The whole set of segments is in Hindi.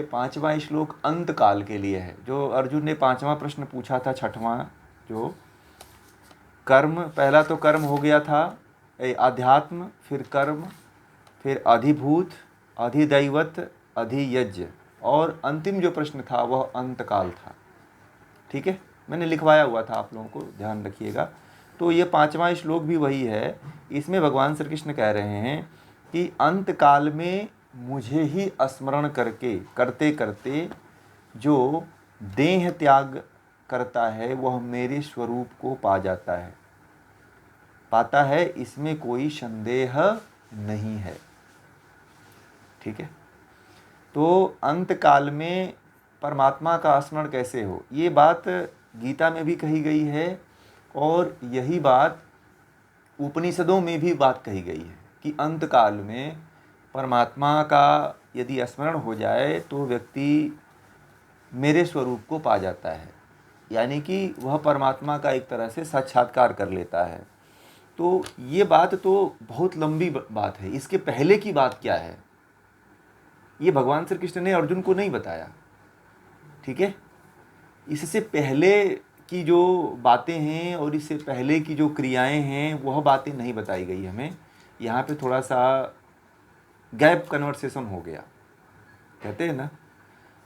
पांचवा श्लोक अंत काल के लिए है। जो अर्जुन ने पांचवा प्रश्न पूछा था, छठवां, जो कर्म, पहला तो कर्म हो गया था, अध्यात्म, फिर कर्म, फिर अधिभूत, अधिदैवत, अधियज्ञ, और अंतिम जो प्रश्न था वह अंतकाल था। ठीक है, मैंने लिखवाया हुआ था, आप लोगों को ध्यान रखिएगा। तो ये पांचवा श्लोक भी वही है। इसमें भगवान श्री कृष्ण कह रहे हैं कि अंत काल में मुझे ही स्मरण करते करते जो देह त्याग करता है वह मेरे स्वरूप को पाता है, इसमें कोई संदेह नहीं है। ठीक है, तो अंत काल में परमात्मा का स्मरण कैसे हो, ये बात गीता में भी कही गई है, और यही बात उपनिषदों में भी बात कही गई है कि अंत काल में परमात्मा का यदि स्मरण हो जाए तो व्यक्ति मेरे स्वरूप को पा जाता है, यानी कि वह परमात्मा का एक तरह से साक्षात्कार कर लेता है। तो ये बात तो बहुत लंबी बात है। इसके पहले की बात क्या है, ये भगवान श्री कृष्ण ने अर्जुन को नहीं बताया। ठीक है, इससे पहले की जो बातें हैं और इससे पहले की जो क्रियाएं हैं वह बातें नहीं बताई गई हमें। यहाँ पे थोड़ा सा गैप कन्वर्सेशन हो गया, कहते हैं ना।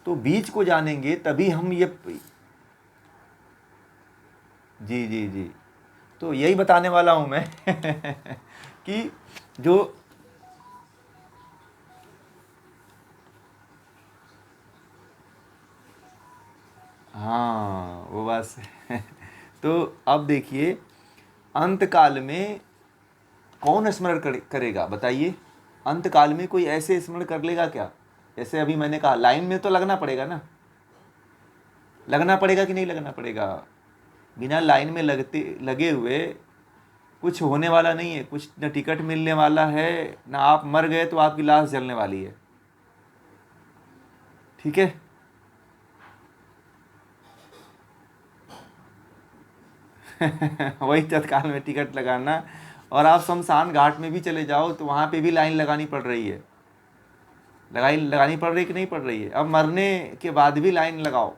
तो बीच को जानेंगे तभी हम ये, जी जी जी, तो यही बताने वाला हूँ मैं कि जो, हाँ वो बात तो अब देखिए, अंत काल में कौन स्मरण करेगा बताइए। अंत काल में कोई ऐसे स्मरण कर लेगा क्या? जैसे अभी मैंने कहा, लाइन में तो लगना पड़ेगा ना, लगना पड़ेगा कि नहीं लगना पड़ेगा? बिना लाइन में लगे हुए कुछ होने वाला नहीं है। कुछ न टिकट मिलने वाला है, ना आप मर गए तो आपकी लाश जलने वाली है। ठीक है, वही तत्काल में टिकट लगाना। और आप शमशान घाट में भी चले जाओ तो वहाँ पे भी लाइन लगानी पड़ रही है, लगानी पड़ रही है कि नहीं पड़ रही है? अब मरने के बाद भी लाइन लगाओ,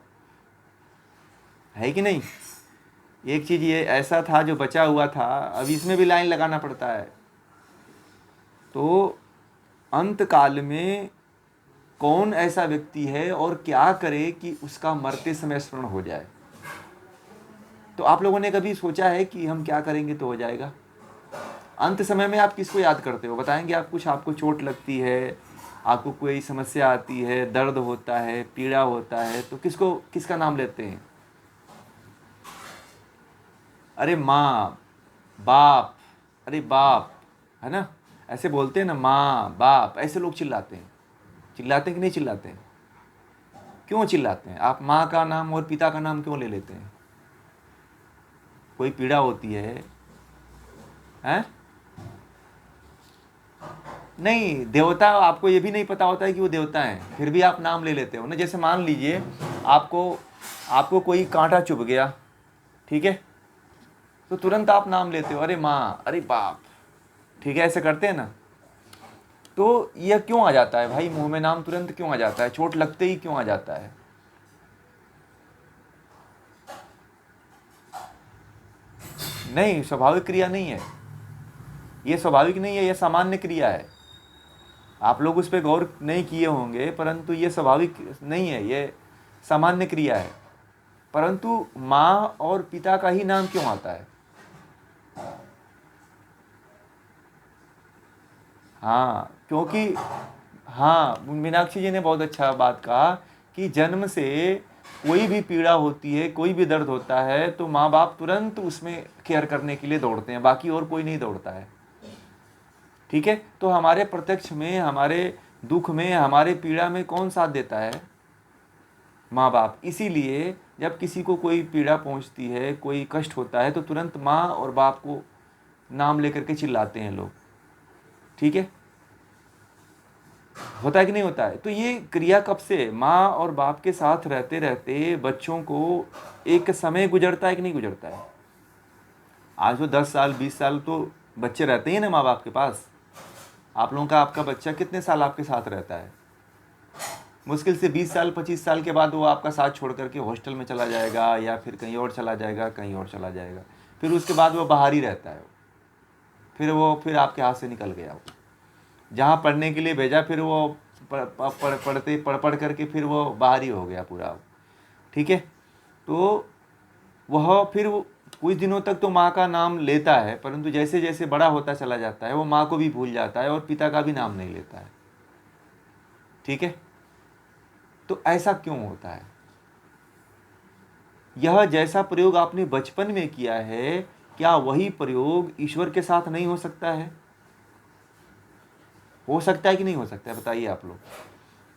है कि नहीं? एक चीज़ ये ऐसा था जो बचा हुआ था, अब इसमें भी लाइन लगाना पड़ता है। तो अंत काल में कौन ऐसा व्यक्ति है और क्या करे कि उसका मरते समय स्मरण हो जाए? तो आप लोगों ने कभी सोचा है कि हम क्या करेंगे तो हो जाएगा? अंत समय में आप किसको याद करते हो, बताएंगे आप कुछ? आपको चोट लगती है, आपको कोई समस्या आती है, दर्द होता है, पीड़ा होता है, तो किसका नाम लेते हैं? अरे माँ, बाप, अरे बाप, है ना? ऐसे बोलते हैं ना, माँ बाप, ऐसे लोग चिल्लाते हैं। चिल्लाते हैं कि नहीं चिल्लाते हैं? क्यों चिल्लाते हैं? आप माँ का नाम और पिता का नाम क्यों ले लेते हैं? कोई पीड़ा होती है, हैं? नहीं, देवता, आपको ये भी नहीं पता होता है कि वो देवता हैं, फिर भी आप नाम ले लेते हो ना। जैसे मान लीजिए आपको कोई कांटा चुभ गया, ठीक है, तो तुरंत आप नाम लेते हो, अरे माँ, अरे बाप। ठीक है, ऐसे करते हैं ना। तो यह क्यों आ जाता है भाई, मुंह में नाम तुरंत क्यों आ जाता है? चोट लगते ही क्यों आ जाता है? नहीं, स्वाभाविक क्रिया नहीं है ये, स्वाभाविक नहीं है, यह सामान्य क्रिया है। आप लोग उस पर गौर नहीं किए होंगे, परंतु ये स्वाभाविक नहीं है, ये सामान्य क्रिया है। परंतु माँ और पिता का ही नाम क्यों आता है? हाँ, क्योंकि, हाँ, मीनाक्षी जी ने बहुत अच्छा बात कहा कि जन्म से कोई भी पीड़ा होती है, कोई भी दर्द होता है, तो माँ बाप तुरंत उसमें केयर करने के लिए दौड़ते हैं, बाकी और कोई नहीं दौड़ता है। ठीक है, तो हमारे प्रत्यक्ष में, हमारे दुख में, हमारे पीड़ा में कौन साथ देता है? माँ बाप। इसीलिए जब किसी को कोई पीड़ा पहुंचती है, कोई कष्ट होता है, तो तुरंत माँ और बाप को नाम लेकर के चिल्लाते हैं लोग। ठीक है, होता है कि नहीं होता है? तो ये क्रिया कब से, माँ और बाप के साथ रहते रहते बच्चों को एक समय गुजरता है कि नहीं गुजरता है? आज वो 10 साल 20 साल तो बच्चे रहते हैं ना माँ बाप के पास। आप लोगों का, आपका बच्चा कितने साल आपके साथ रहता है? मुश्किल से 20 साल 25 साल के बाद वो आपका साथ छोड़ करके हॉस्टल में चला जाएगा या फिर कहीं और चला जाएगा, कहीं और चला जाएगा। फिर उसके बाद वो बाहर ही रहता है। फिर आपके हाथ से निकल गया। वो जहाँ पढ़ने के लिए भेजा, फिर वो पढ़ करके फिर वो बाहर ही हो गया पूरा। ठीक है। तो वह फिर कुछ दिनों तक तो माँ का नाम लेता है, परंतु जैसे जैसे बड़ा होता चला जाता है वो माँ को भी भूल जाता है और पिता का भी नाम नहीं लेता है। ठीक है। तो ऐसा क्यों होता है? यह जैसा प्रयोग आपने बचपन में किया है, क्या वही प्रयोग ईश्वर के साथ नहीं हो सकता है? हो सकता है कि नहीं हो सकता है? बताइए आप लोग।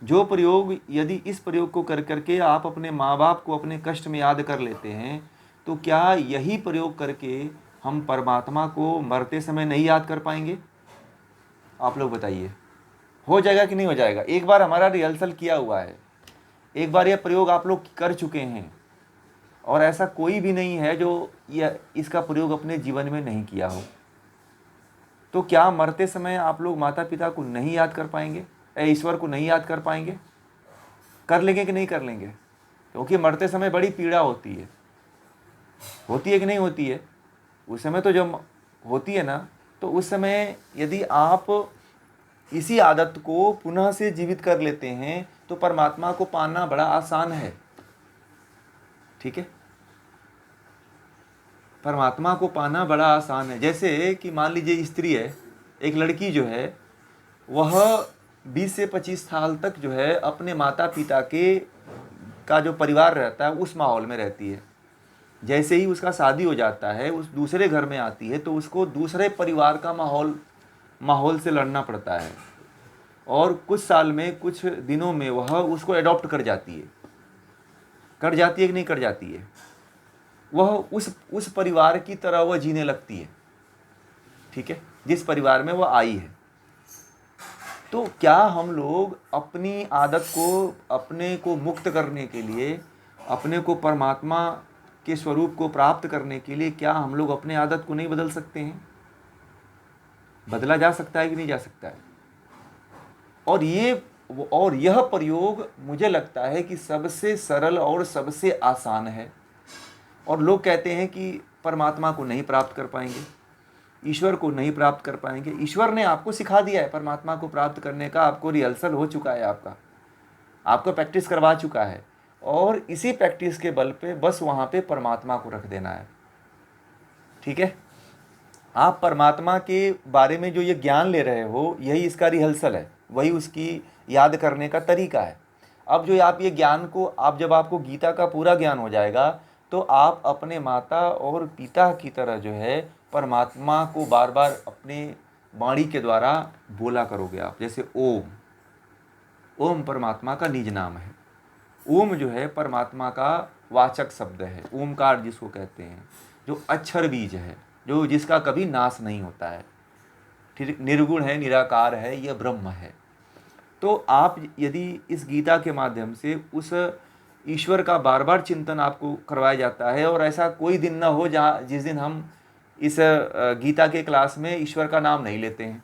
जो प्रयोग, यदि इस प्रयोग को कर करके आप अपने माँ बाप को अपने कष्ट में याद कर लेते हैं, तो क्या यही प्रयोग करके हम परमात्मा को मरते समय नहीं याद कर पाएंगे? आप लोग बताइए, हो जाएगा कि नहीं हो जाएगा? एक बार हमारा रिहर्सल किया हुआ है, एक बार यह प्रयोग आप लोग कर चुके हैं, और ऐसा कोई भी नहीं है जो यह इसका प्रयोग अपने जीवन में नहीं किया हो। तो क्या मरते समय आप लोग माता पिता को नहीं याद कर पाएंगे, ईश्वर को नहीं याद कर पाएंगे? कर लेंगे कि नहीं कर लेंगे? क्योंकि मरते समय बड़ी पीड़ा होती है कि नहीं होती है? उस समय तो जब होती है ना, तो उस समय यदि आप इसी आदत को पुनः से जीवित कर लेते हैं तो परमात्मा को पाना बड़ा आसान है। ठीक है। परमात्मा को पाना बड़ा आसान है। जैसे कि मान लीजिए स्त्री है, एक लड़की जो है वह 20 से 25 साल तक जो है अपने माता पिता का जो परिवार रहता है उस माहौल में रहती है। जैसे ही उसका शादी हो जाता है, उस दूसरे घर में आती है, तो उसको दूसरे परिवार का माहौल से लड़ना पड़ता है, और कुछ साल में, कुछ दिनों में वह उसको अडॉप्ट कर जाती है कि नहीं कर जाती है? वह उस परिवार की तरह वह जीने लगती है। ठीक है, जिस परिवार में वह आई है। तो क्या हम लोग अपनी आदत को, अपने को मुक्त करने के लिए, अपने को परमात्मा के स्वरूप को प्राप्त करने के लिए, क्या हम लोग अपने आदत को नहीं बदल सकते हैं? बदला जा सकता है कि नहीं जा सकता है? और यह प्रयोग मुझे लगता है कि सबसे सरल और सबसे आसान है। और लोग कहते हैं कि परमात्मा को नहीं प्राप्त कर पाएंगे, ईश्वर को नहीं प्राप्त कर पाएंगे। ईश्वर ने आपको सिखा दिया है परमात्मा को प्राप्त करने का, आपको रिहर्सल हो चुका है, आपको प्रैक्टिस करवा चुका है, और इसी प्रैक्टिस के बल पे बस वहाँ पे परमात्मा को रख देना है। ठीक है। आप परमात्मा के बारे में जो ये ज्ञान ले रहे हो, यही इसका रिहर्सल है, वही उसकी याद करने का तरीका है। अब जो आप ये ज्ञान को, जब आपको गीता का पूरा ज्ञान हो जाएगा, तो आप अपने माता और पिता की तरह जो है परमात्मा को बार बार अपने वाणी के द्वारा बोला करोगे आप। जैसे ओम परमात्मा का निज नाम है। ओम जो है परमात्मा का वाचक शब्द है, ओमकार जिसको कहते हैं, जो अक्षर बीज है, जो जिसका कभी नाश नहीं होता है। ठीक, निर्गुण है, निराकार है, यह ब्रह्म है। तो आप यदि इस गीता के माध्यम से उस ईश्वर का बार बार चिंतन आपको करवाया जाता है, और ऐसा कोई दिन ना हो जिस दिन हम इस गीता के क्लास में ईश्वर का नाम नहीं लेते हैं।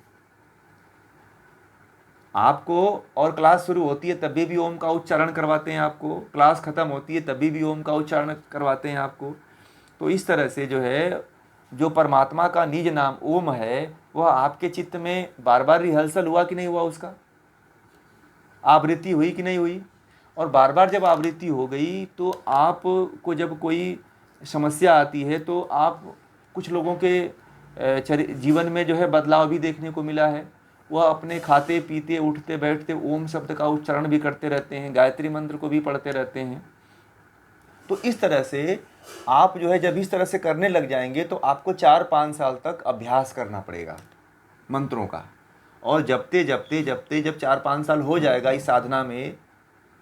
आपको, और क्लास शुरू होती है तभी भी ओम का उच्चारण करवाते हैं आपको, क्लास खत्म होती है तभी भी ओम का उच्चारण करवाते हैं आपको। तो इस तरह से जो है, जो परमात्मा का निज नाम ओम है, वह आपके चित्त में बार बार रिहर्सल हुआ कि नहीं हुआ, उसका आवृत्ति हुई कि नहीं हुई? और बार बार जब आवृत्ति हो गई, तो आपको जब कोई समस्या आती है, तो आप, कुछ लोगों के जीवन में जो है बदलाव भी देखने को मिला है। वह अपने खाते पीते उठते बैठते ओम शब्द का उच्चारण भी करते रहते हैं, गायत्री मंत्र को भी पढ़ते रहते हैं। तो इस तरह से आप जो है जब इस तरह से करने लग जाएंगे, तो आपको 4-5 साल तक अभ्यास करना पड़ेगा मंत्रों का। और जब 4-5 साल हो जाएगा इस साधना में,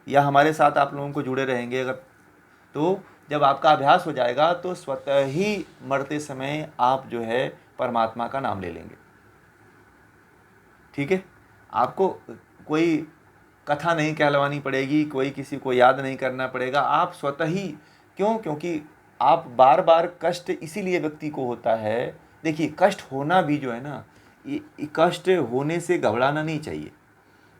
या हमारे साथ आप लोगों को जुड़े रहेंगे अगर, तो जब आपका अभ्यास हो जाएगा, तो स्वतः ही मरते समय आप जो है परमात्मा का नाम ले लेंगे। ठीक है। आपको कोई कथा नहीं कहलवानी पड़ेगी, कोई किसी को याद नहीं करना पड़ेगा, आप स्वतः ही। क्यों? क्योंकि आप बार बार कष्ट इसीलिए व्यक्ति को होता है। देखिए, कष्ट होना भी जो है ना, ये कष्ट होने से घबराना नहीं चाहिए।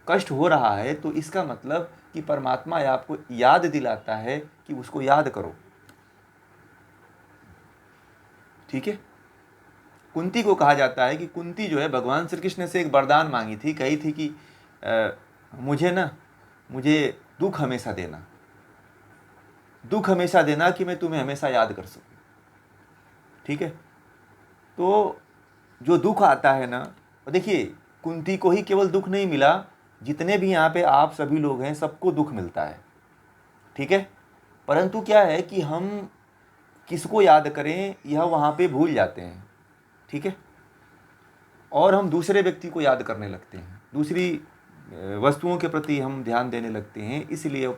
कष्ट हो रहा है तो इसका मतलब कि परमात्मा आपको याद दिलाता है कि उसको याद करो। ठीक है। कुंती को कहा जाता है कि कुंती जो है भगवान श्री कृष्ण से एक वरदान मांगी थी, कही थी कि मुझे दुख हमेशा देना, दुख हमेशा देना कि मैं तुम्हें हमेशा याद कर सकूं। ठीक है। तो जो दुख आता है ना, देखिए कुंती को ही केवल दुख नहीं मिला, जितने भी यहाँ पे आप सभी लोग हैं सबको दुख मिलता है। ठीक है। परंतु क्या है कि हम किसको याद करें यह वहाँ पे भूल जाते हैं। ठीक है। और हम दूसरे व्यक्ति को याद करने लगते हैं, दूसरी वस्तुओं के प्रति हम ध्यान देने लगते हैं, इसलिए वो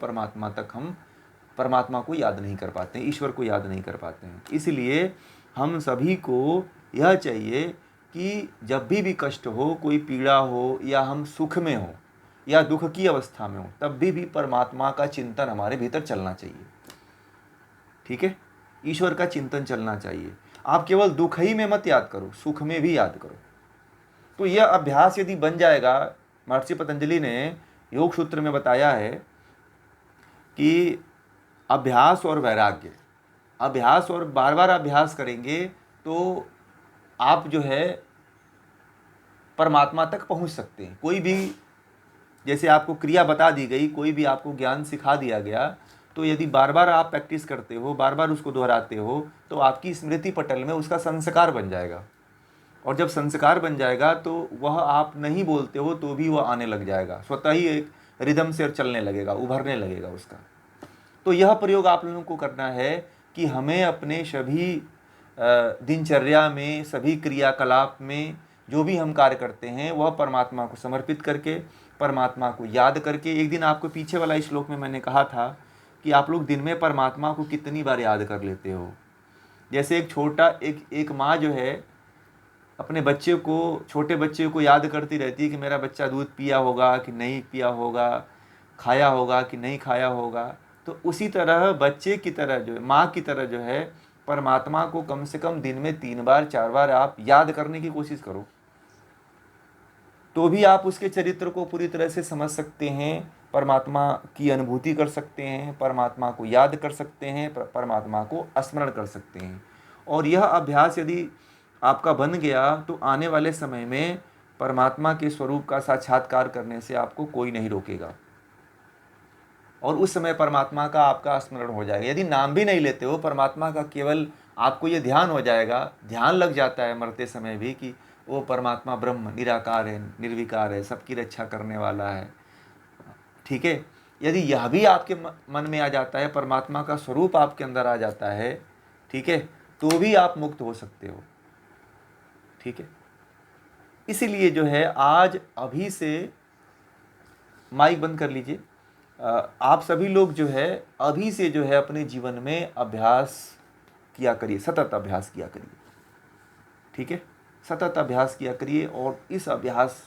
परमात्मा को याद नहीं कर पाते हैं, ईश्वर को याद नहीं कर पाते हैं। इसलिए हम सभी को यह चाहिए कि जब भी कष्ट हो, कोई पीड़ा हो, या हम सुख में हो या दुख की अवस्था में हो, तब भी परमात्मा का चिंतन हमारे भीतर चलना चाहिए। ठीक है। ईश्वर का चिंतन चलना चाहिए। आप केवल दुख ही में मत याद करो, सुख में भी याद करो। तो यह अभ्यास यदि बन जाएगा, महर्षि पतंजलि ने योग सूत्र में बताया है कि अभ्यास और वैराग्य, अभ्यास और बार बार अभ्यास करेंगे तो आप जो है परमात्मा तक पहुंच सकते हैं। कोई भी, जैसे आपको क्रिया बता दी गई, कोई भी आपको ज्ञान सिखा दिया गया, तो यदि बार बार आप प्रैक्टिस करते हो, बार बार उसको दोहराते हो, तो आपकी स्मृति पटल में उसका संस्कार बन जाएगा। और जब संस्कार बन जाएगा तो वह आप नहीं बोलते हो तो भी वह आने लग जाएगा, स्वतः ही एक रिदम से चलने लगेगा, उभरने लगेगा उसका। तो यह प्रयोग आप लोगों को करना है कि हमें अपने सभी दिनचर्या में, सभी क्रियाकलाप में जो भी हम कार्य करते हैं वह परमात्मा को समर्पित करके, परमात्मा को याद करके। एक दिन आपको पीछे वाला श्लोक में मैंने कहा था कि आप लोग दिन में परमात्मा को कितनी बार याद कर लेते हो। जैसे एक माँ जो है अपने बच्चे को, छोटे बच्चे को याद करती रहती है कि मेरा बच्चा दूध पिया होगा कि नहीं पिया होगा, खाया होगा कि नहीं खाया होगा। तो उसी तरह बच्चे की तरह जो है, माँ की तरह जो है, परमात्मा को कम से कम दिन में 3 बार 4 बार आप याद करने की कोशिश करो, तो भी आप उसके चरित्र को पूरी तरह से समझ सकते हैं, परमात्मा की अनुभूति कर सकते हैं, परमात्मा को याद कर सकते हैं, परमात्मा को स्मरण कर सकते हैं। और यह अभ्यास यदि आपका बन गया तो आने वाले समय में परमात्मा के स्वरूप का साक्षात्कार करने से आपको कोई नहीं रोकेगा, और उस समय परमात्मा का आपका स्मरण हो जाएगा। यदि नाम भी नहीं लेते हो परमात्मा का, केवल आपको ये ध्यान हो जाएगा, ध्यान लग जाता है मरते समय भी कि वो परमात्मा ब्रह्म निराकार है, निर्विकार है, सबकी रक्षा करने वाला है। ठीक है। यदि यह भी आपके मन में आ जाता है, परमात्मा का स्वरूप आपके अंदर आ जाता है, ठीक है, तो भी आप मुक्त हो सकते हो। ठीक है। इसीलिए जो है आज अभी से माइक बंद कर लीजिए। आप सभी लोग जो है अभी से जो है अपने जीवन में अभ्यास किया करिए, सतत अभ्यास किया करिए। ठीक है। सतत अभ्यास किया करिए, और इस अभ्यास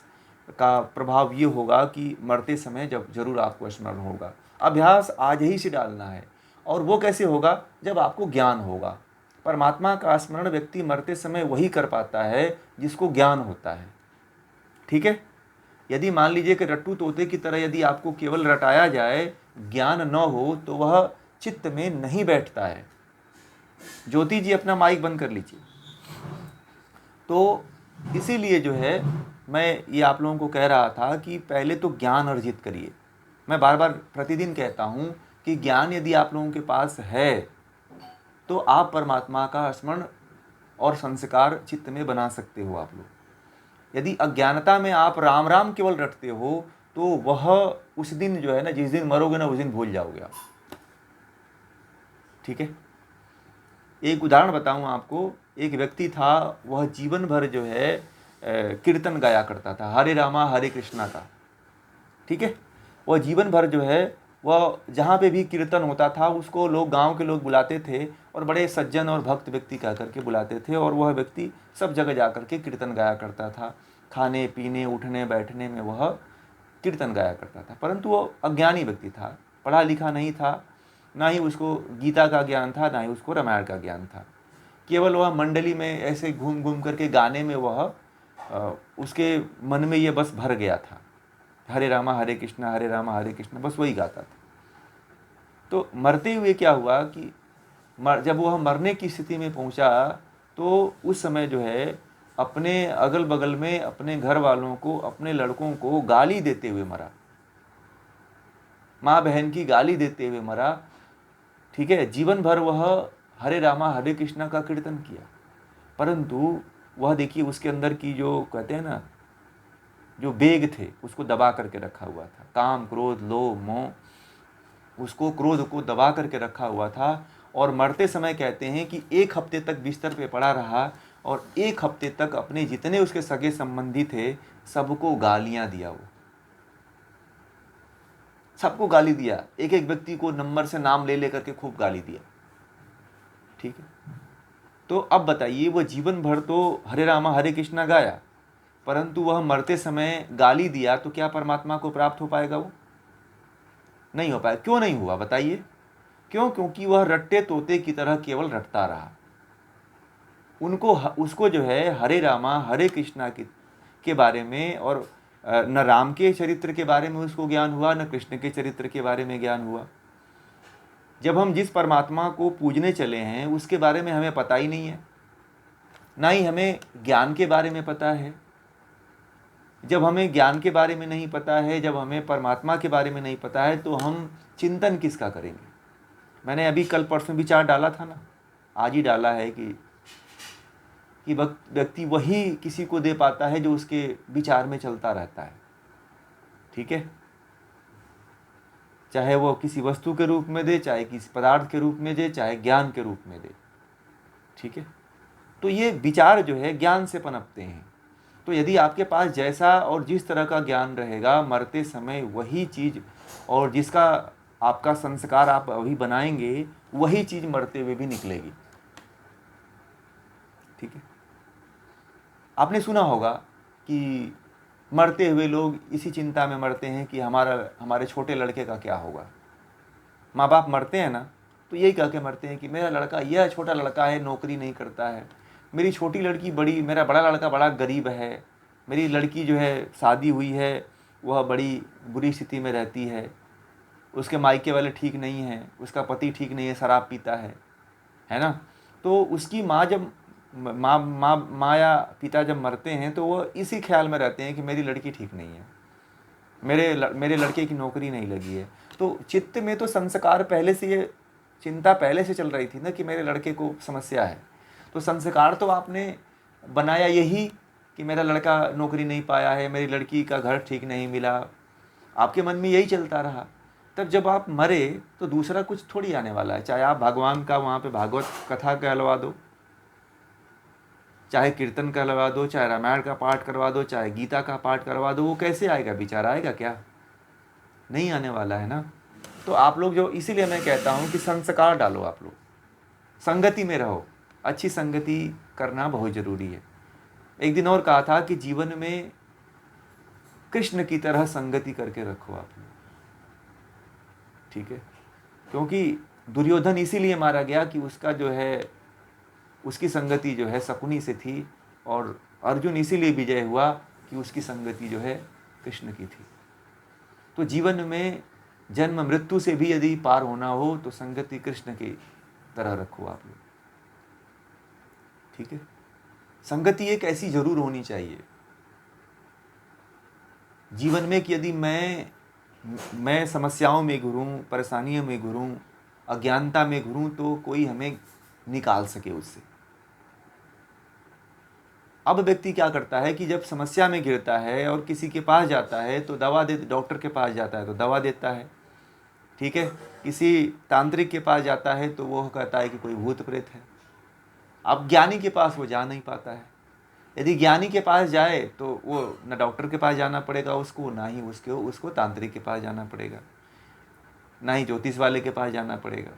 का प्रभाव ये होगा कि मरते समय जब जरूर आपको स्मरण होगा। अभ्यास आज ही से डालना है। और वो कैसे होगा? जब आपको ज्ञान होगा। परमात्मा का स्मरण व्यक्ति मरते समय वही कर पाता है जिसको ज्ञान होता है। ठीक है। यदि मान लीजिए कि रट्टू तोते की तरह यदि आपको केवल रटाया जाए, ज्ञान न हो, तो वह चित्त में नहीं बैठता है। ज्योति जी अपना माइक बंद कर लीजिए। तो इसीलिए जो है मैं ये आप लोगों को कह रहा था कि पहले तो ज्ञान अर्जित करिए। मैं बार बार प्रतिदिन कहता हूँ कि ज्ञान यदि आप लोगों के पास है तो आप परमात्मा का स्मरण और संस्कार चित्त में बना सकते हो आप लोग। यदि अज्ञानता में आप राम राम केवल रटते हो तो वह उस दिन जो है ना, जिस दिन मरोगे ना, उस दिन भूल जाओगे आप। ठीक है। एक उदाहरण बताऊं आपको। एक व्यक्ति था, वह जीवन भर जो है कीर्तन गाया करता था, हरे रामा हरे कृष्णा का। ठीक है। वह जीवन भर जो है वह जहाँ पे भी कीर्तन होता था उसको लोग, गांव के लोग बुलाते थे और बड़े सज्जन और भक्त व्यक्ति कह करके बुलाते थे, और वह व्यक्ति सब जगह जा करके कीर्तन गाया करता था। खाने पीने उठने बैठने में वह कीर्तन गाया करता था। परंतु वह अज्ञानी व्यक्ति था, पढ़ा लिखा नहीं था, ना ही उसको गीता का ज्ञान था, ना ही उसको रामायण का ज्ञान था। केवल वह मंडली में ऐसे घूम घूम करके गाने में वह उसके मन में ये बस भर गया था। हरे रामा हरे कृष्णा हरे रामा हरे कृष्णा, बस वही गाता था। तो मरते हुए क्या हुआ कि जब वह मरने की स्थिति में पहुंचा तो उस समय जो है अपने अगल बगल में अपने घर वालों को, अपने लड़कों को गाली देते हुए मरा, माँ बहन की गाली देते हुए मरा। ठीक है, जीवन भर वह हरे रामा हरे कृष्णा का कीर्तन किया, परंतु वह देखिए उसके अंदर की जो कहते हैं ना, जो वेग थे उसको दबा करके रखा हुआ था। काम क्रोध लोभ मोह, उसको क्रोध को दबा करके रखा हुआ था। और मरते समय कहते हैं कि 1 हफ्ते तक बिस्तर पे पड़ा रहा और 1 हफ्ते तक अपने जितने उसके सगे संबंधी थे सबको गालियां दिया, वो सबको गाली दिया, एक एक व्यक्ति को नंबर से नाम ले लेकर के खूब गाली दिया। ठीक है, तो अब बताइए वह जीवन भर तो हरे रामा हरे कृष्णा गाया, परंतु वह मरते समय गाली दिया, तो क्या परमात्मा को प्राप्त हो पाएगा? वो नहीं हो पाया। क्यों नहीं हुआ बताइए? क्यों? क्योंकि वह रट्टे तोते की तरह केवल रटता रहा। उसको जो है हरे रामा हरे कृष्णा के बारे में और न राम के चरित्र के बारे में उसको ज्ञान हुआ, न कृष्ण के चरित्र के बारे में ज्ञान हुआ। जब हम जिस परमात्मा को पूजने चले हैं उसके बारे में हमें पता ही नहीं है, ना ही हमें ज्ञान के बारे में पता है। जब हमें ज्ञान के बारे में नहीं पता है, जब हमें परमात्मा के बारे में नहीं पता है, तो हम चिंतन किसका करेंगे? मैंने अभी कल परसों विचार डाला था ना, आज ही डाला है कि व्यक्ति वही किसी को दे पाता है जो उसके विचार में चलता रहता है। ठीक है, चाहे वो किसी वस्तु के रूप में दे, चाहे किसी पदार्थ के रूप में दे, चाहे ज्ञान के रूप में दे। ठीक है, तो ये विचार जो है ज्ञान से पनपते हैं। तो यदि आपके पास जैसा और जिस तरह का ज्ञान रहेगा, मरते समय वही चीज़ और जिसका आपका संस्कार आप अभी बनाएंगे वही चीज़ मरते हुए भी निकलेगी। ठीक है, आपने सुना होगा कि मरते हुए लोग इसी चिंता में मरते हैं कि हमारे छोटे लड़के का क्या होगा। माँ बाप मरते हैं ना तो यही कह के मरते हैं कि मेरा लड़का, यह छोटा लड़का है, नौकरी नहीं करता है, मेरी छोटी लड़की मेरा बड़ा लड़का बड़ा गरीब है, मेरी लड़की जो है शादी हुई है वह बड़ी बुरी स्थिति में रहती है, उसके मायके वाले ठीक नहीं हैं, उसका पति ठीक नहीं है, शराब पीता है ना। तो उसकी माँ जब माँ या पिता जब मरते हैं तो वो इसी ख्याल में रहते हैं कि मेरी लड़की ठीक नहीं है, मेरे लड़के की नौकरी नहीं लगी है। तो चित्त में तो संस्कार पहले से, ये चिंता पहले से चल रही थी ना कि मेरे लड़के को समस्या है। तो संस्कार तो आपने बनाया यही कि मेरा लड़का नौकरी नहीं पाया है, मेरी लड़की का घर ठीक नहीं मिला, आपके मन में यही चलता रहा। तब जब आप मरे तो दूसरा कुछ थोड़ी आने वाला है। चाहे आप भगवान का वहाँ पे भागवत कथा कहलवा दो, चाहे कीर्तन कहलवा दो, चाहे रामायण का पाठ करवा दो, चाहे गीता का पाठ करवा दो, वो कैसे आएगा? विचार आएगा क्या? नहीं आने वाला है ना। तो आप लोग जो, इसीलिए मैं कहता हूँ कि संस्कार डालो, आप लोग संगति में रहो, अच्छी संगति करना बहुत ज़रूरी है। एक दिन और कहा था कि जीवन में कृष्ण की तरह संगति करके रखो आप लोग। ठीक है, क्योंकि दुर्योधन इसीलिए मारा गया कि उसका जो है, उसकी संगति जो है शकुनी से थी, और अर्जुन इसीलिए विजय हुआ कि उसकी संगति जो है कृष्ण की थी। तो जीवन में जन्म मृत्यु से भी यदि पार होना हो तो संगति कृष्ण की तरह रखो आप लोग। ठीक है, संगति एक ऐसी जरूर होनी चाहिए जीवन में कि यदि मैं समस्याओं में घुरूं, परेशानियों में घुरूं, अज्ञानता में घुरूं, तो कोई हमें निकाल सके उससे। अब व्यक्ति क्या करता है कि जब समस्या में गिरता है और किसी के पास जाता है तो डॉक्टर के पास जाता है तो दवा देता है। ठीक है, किसी तांत्रिक के पास जाता है तो वो कहता है कि कोई भूत प्रेत है। अब ज्ञानी के पास वो जा नहीं पाता है। यदि ज्ञानी के पास जाए तो वो न डॉक्टर के पास जाना पड़ेगा उसको, ना ही उसको तांत्रिक के पास जाना पड़ेगा, ना ही ज्योतिष वाले के पास जाना पड़ेगा।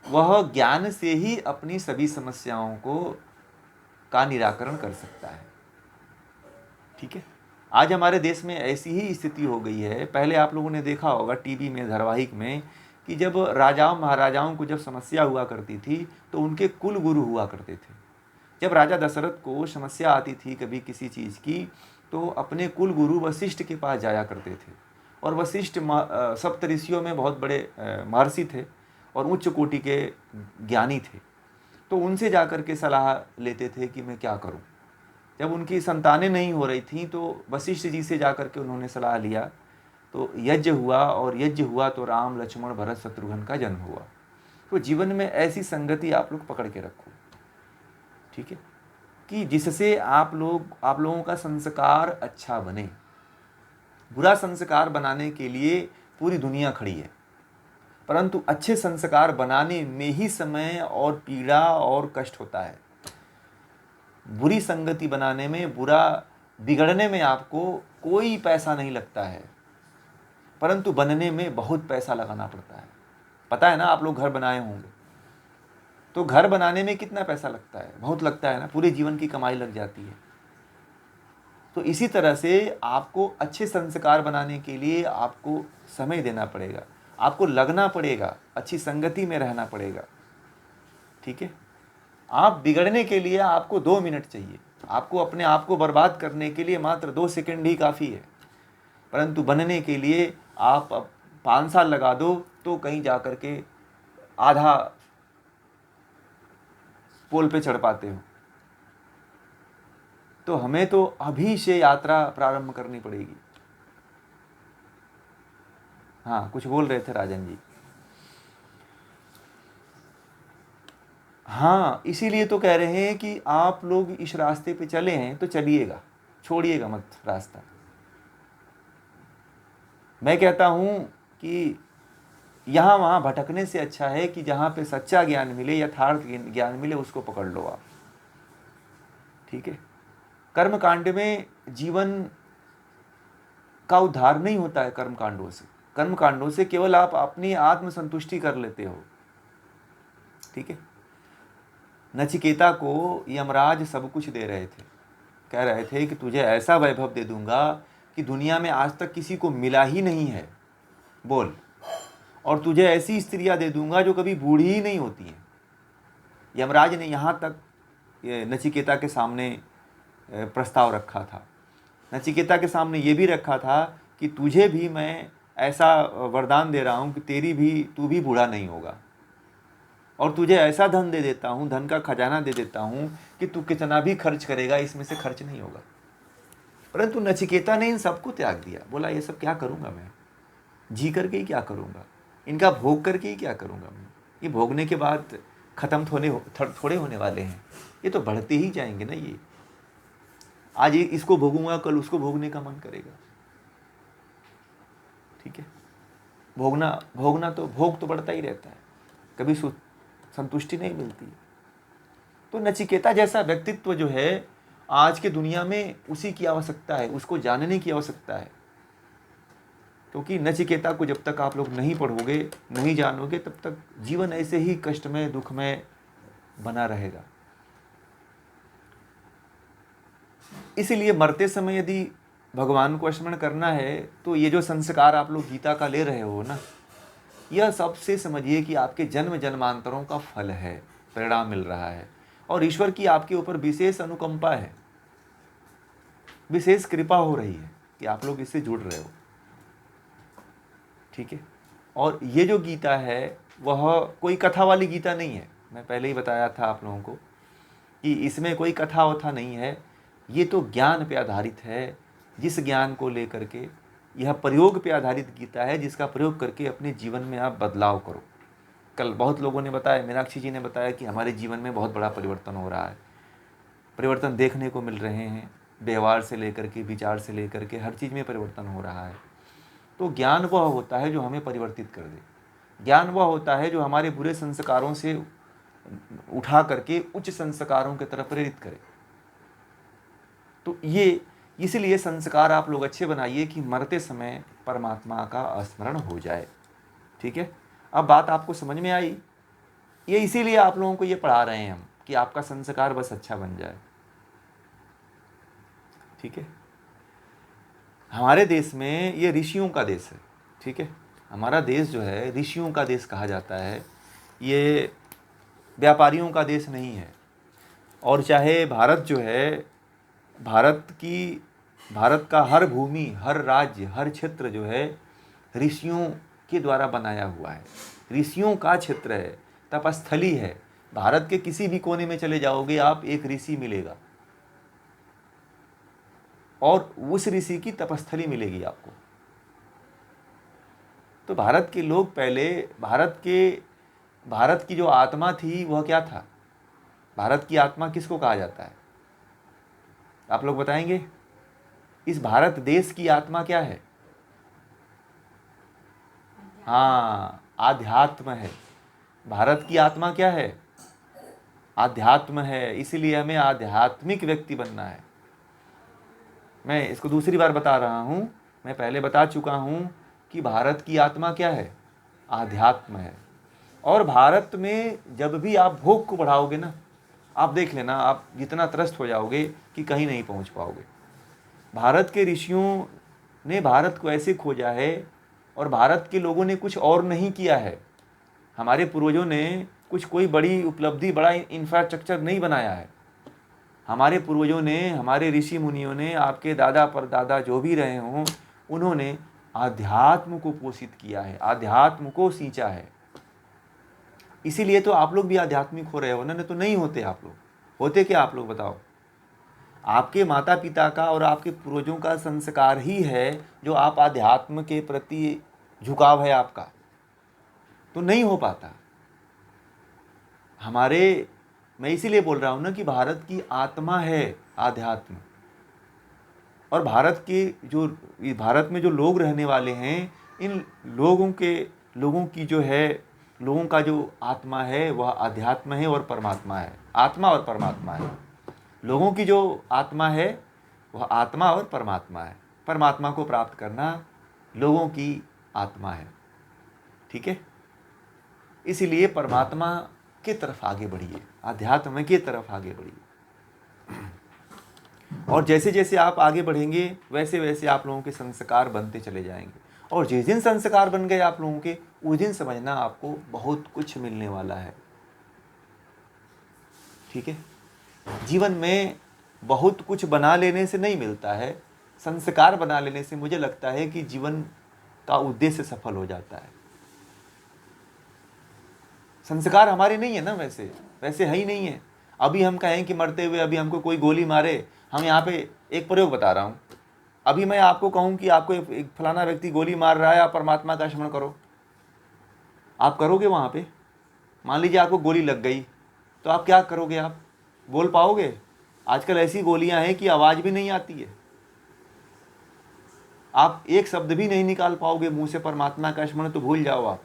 वह ज्ञान से ही अपनी सभी समस्याओं का निराकरण कर सकता है। ठीक है, आज हमारे देश में ऐसी ही स्थिति हो गई है। पहले आप लोगों ने देखा होगा टीवी में, धारावाहिक में, कि जब राजाओं महाराजाओं को जब समस्या हुआ करती थी तो उनके कुल गुरु हुआ करते थे। जब राजा दशरथ को समस्या आती थी कभी किसी चीज़ की, तो अपने कुल गुरु वशिष्ठ के पास जाया करते थे। और वशिष्ठ सप्त ऋषियों में बहुत बड़े महर्षि थे और उच्च कोटि के ज्ञानी थे। तो उनसे जाकर के सलाह लेते थे कि मैं क्या करूं। जब उनकी संतानें नहीं हो रही थीं तो वशिष्ठ जी से जाकर के उन्होंने सलाह लिया, तो यज्ञ हुआ, और यज्ञ हुआ तो राम लक्ष्मण भरत शत्रुघ्न का जन्म हुआ। तो जीवन में ऐसी संगति आप लोग पकड़ के रखो, ठीक है, कि जिससे आप लोगों का संस्कार अच्छा बने। बुरा संस्कार बनाने के लिए पूरी दुनिया खड़ी है, परंतु अच्छे संस्कार बनाने में ही समय और पीड़ा और कष्ट होता है। बुरी संगति बनाने में, बुरा बिगड़ने में आपको कोई पैसा नहीं लगता है, परंतु बनने में बहुत पैसा लगाना पड़ता है। पता है ना, आप लोग घर बनाए होंगे तो घर बनाने में कितना पैसा लगता है? बहुत लगता है ना, पूरे जीवन की कमाई लग जाती है। तो इसी तरह से आपको अच्छे संस्कार बनाने के लिए आपको समय देना पड़ेगा, आपको लगना पड़ेगा, अच्छी संगति में रहना पड़ेगा, ठीक है। आप बिगड़ने के लिए आपको 2 मिनट चाहिए, आपको अपने आप को बर्बाद करने के लिए मात्र 2 सेकंड ही काफ़ी है, परंतु बनने के लिए आप 5 साल लगा दो तो कहीं जा कर के आधा पोल पे चढ़ पाते हो। तो हमें तो अभी से यात्रा प्रारंभ करनी पड़ेगी। हाँ, कुछ बोल रहे थे राजन जी। हाँ, इसीलिए तो कह रहे हैं कि आप लोग इस रास्ते पे चले हैं तो चलिएगा, छोड़िएगा मत रास्ता। मैं कहता हूँ कि यहाँ वहाँ भटकने से अच्छा है कि जहाँ पे सच्चा ज्ञान मिले, यथार्थ ज्ञान मिले, उसको पकड़ लो आप, ठीक है। कर्म कांड में जीवन का उद्धार नहीं होता है कर्म कांडों से। कर्म कांडों से केवल आप अपनी आत्मसंतुष्टि कर लेते हो, ठीक है। नचिकेता को यमराज सब कुछ दे रहे थे, कह रहे थे कि तुझे ऐसा वैभव दे दूंगा कि दुनिया में आज तक किसी को मिला ही नहीं है, बोल, और तुझे ऐसी स्त्रियां दे दूंगा जो कभी बूढ़ी ही नहीं होती हैं। यमराज ने यहाँ तक नचिकेता के सामने प्रस्ताव रखा था। नचिकेता के सामने ये भी रखा था कि तुझे भी मैं ऐसा वरदान दे रहा हूँ कि तू भी बूढ़ा नहीं होगा, और तुझे ऐसा धन दे देता हूँ, धन का खजाना दे देता हूँ कि तू कितना भी खर्च करेगा इसमें से खर्च नहीं होगा। परंतु नचिकेता ने इन सबको त्याग दिया, बोला ये सब क्या करूँगा मैं, जी करके ही क्या करूँगा, इनका भोग करके ही क्या करूँगा मैं, ये भोगने के बाद ख़त्म थोड़े होने वाले हैं, ये तो बढ़ते ही जाएंगे ना। ये आज इसको भोगूंगा, कल उसको भोगने का मन करेगा, ठीक है। भोगना तो भोग तो बढ़ता ही रहता है, कभी संतुष्टि नहीं मिलती। तो नचिकेता जैसा व्यक्तित्व जो है आज के दुनिया में, उसी की आवश्यकता है, उसको जानने की आवश्यकता है। क्योंकि नचिकेता को जब तक आप लोग नहीं पढ़ोगे, नहीं जानोगे, तब तक जीवन ऐसे ही कष्टमय, दुखमय बना रहेगा। इसलिए मरते समय यदि भगवान को स्मरण करना है तो ये जो संस्कार आप लोग गीता का ले रहे हो ना, यह सबसे समझिए कि आपके जन्म जन्मांतरों का फल है, परिणाम मिल रहा है, और ईश्वर की आपके ऊपर विशेष अनुकंपा है, विशेष कृपा हो रही है कि आप लोग इससे जुड़ रहे हो, ठीक है। और ये जो गीता है वह कोई कथा वाली गीता नहीं है, मैं पहले ही बताया था आप लोगों को कि इसमें कोई कथा वथा नहीं है, ये तो ज्ञान पे आधारित है। जिस ज्ञान को लेकर के, यह प्रयोग पे आधारित गीता है, जिसका प्रयोग करके अपने जीवन में आप बदलाव करो। कल बहुत लोगों ने बताया, मीनाक्षी जी ने बताया कि हमारे जीवन में बहुत बड़ा परिवर्तन हो रहा है, परिवर्तन देखने को मिल रहे हैं, व्यवहार से लेकर के, विचार से लेकर के, हर चीज़ में परिवर्तन हो रहा है। तो ज्ञान वह होता है जो हमें परिवर्तित कर दे, ज्ञान वह होता है जो हमारे बुरे संस्कारों से उठा करके उच्च संस्कारों की तरफ प्रेरित करे। तो ये इसलिए संस्कार आप लोग अच्छे बनाइए कि मरते समय परमात्मा का स्मरण हो जाए, ठीक है। अब बात आपको समझ में आई? ये इसीलिए आप लोगों को ये पढ़ा रहे हैं हम कि आपका संस्कार बस अच्छा बन जाए, ठीक है। हमारे देश में ये ऋषियों का देश है, ठीक है। हमारा देश जो है ऋषियों का देश कहा जाता है, ये व्यापारियों का देश नहीं है। और चाहे भारत जो है, भारत की भारत का हर भूमि, हर राज्य, हर क्षेत्र जो है ऋषियों के द्वारा बनाया हुआ है, ऋषियों का क्षेत्र है, तपस्थली है। भारत के किसी भी कोने में चले जाओगे आप, एक ऋषि मिलेगा और उस ऋषि की तपस्थली मिलेगी आपको। तो भारत के लोग पहले, भारत की जो आत्मा थी वह क्या था? भारत की आत्मा किसको कहा जाता है? आप लोग बताएंगे? इस भारत देश की आत्मा क्या है? हाँ, आध्यात्म है। भारत की आत्मा क्या है? आध्यात्म है। इसीलिए हमें आध्यात्मिक व्यक्ति बनना है। मैं इसको दूसरी बार बता रहा हूँ, मैं पहले बता चुका हूँ कि भारत की आत्मा क्या है? आध्यात्म है। और भारत में जब भी आप भोग को बढ़ाओगे ना, आप देख लेना, आप जितना त्रस्त हो जाओगे कि कहीं नहीं पहुँच पाओगे। भारत के ऋषियों ने भारत को ऐसे खोजा है, और भारत के लोगों ने कुछ और नहीं किया है। हमारे पूर्वजों ने कुछ कोई बड़ी उपलब्धि, बड़ा इंफ्रास्ट्रक्चर नहीं बनाया है। हमारे पूर्वजों ने, हमारे ऋषि मुनियों ने, आपके दादा परदादा जो भी रहे हों, उन्होंने आध्यात्म को पोषित किया है, आध्यात्म को सींचा है। इसीलिए तो आप लोग भी आध्यात्मिक हो रहे हो ना, नहीं तो नहीं होते आप लोग। होते क्या आप लोग बताओ? आपके माता पिता का और आपके पूर्वजों का संस्कार ही है जो आप आध्यात्म के प्रति झुकाव है आपका, तो नहीं हो पाता। मैं इसीलिए बोल रहा हूँ ना कि भारत की आत्मा है आध्यात्म। और भारत में जो लोग रहने वाले हैं, इन लोगों की जो है, लोगों का जो आत्मा है वह आध्यात्म है और परमात्मा है। आत्मा और परमात्मा है। लोगों की जो आत्मा है वह आत्मा और परमात्मा है। परमात्मा को प्राप्त करना लोगों की आत्मा है। ठीक है? इसीलिए परमात्मा की तरफ आगे बढ़िए, आध्यात्म की तरफ आगे बढ़िए। और जैसे जैसे आप आगे बढ़ेंगे वैसे वैसे आप लोगों के संस्कार बनते चले जाएंगे। और जिस दिन संस्कार बन गए आप लोगों के, उस दिन समझना आपको बहुत कुछ मिलने वाला है। ठीक है? जीवन में बहुत कुछ बना लेने से नहीं मिलता है, संस्कार बना लेने से मुझे लगता है कि जीवन का उद्देश्य सफल हो जाता है। संस्कार हमारे नहीं है ना, वैसे है ही नहीं है। अभी हम कहें कि मरते हुए अभी हमको कोई गोली मारे, हम यहाँ पे एक प्रयोग बता रहा हूँ, अभी मैं आपको कहूँ कि आपको एक फलाना व्यक्ति गोली मार रहा है, आप परमात्मा का स्मरण करो, आप करोगे? वहाँ पे मान लीजिए आपको गोली लग गई, तो आप क्या करोगे? आप बोल पाओगे? आजकल ऐसी गोलियां हैं कि आवाज़ भी नहीं आती है, आप एक शब्द भी नहीं निकाल पाओगे मुंह से परमात्मा का स्मरण, तो भूल जाओ आप।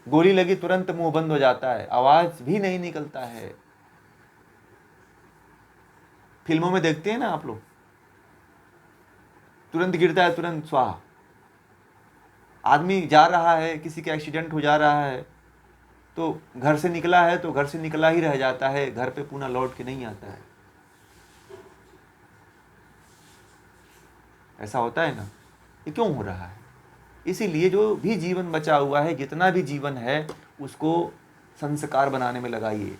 गोली लगी तुरंत मुंह बंद हो जाता है, आवाज़ भी नहीं निकलता है। फिल्मों में देखते हैं ना आप लोग, तुरंत गिरता है, तुरंत स्वाहा। आदमी जा रहा है, किसी का एक्सीडेंट हो जा रहा है, तो घर से निकला है तो घर से निकला ही रह जाता है, घर पे पुनः लौट के नहीं आता है। ऐसा होता है ना? ये क्यों हो रहा है? इसीलिए जो भी जीवन बचा हुआ है, जितना भी जीवन है, उसको संस्कार बनाने में लगाइए।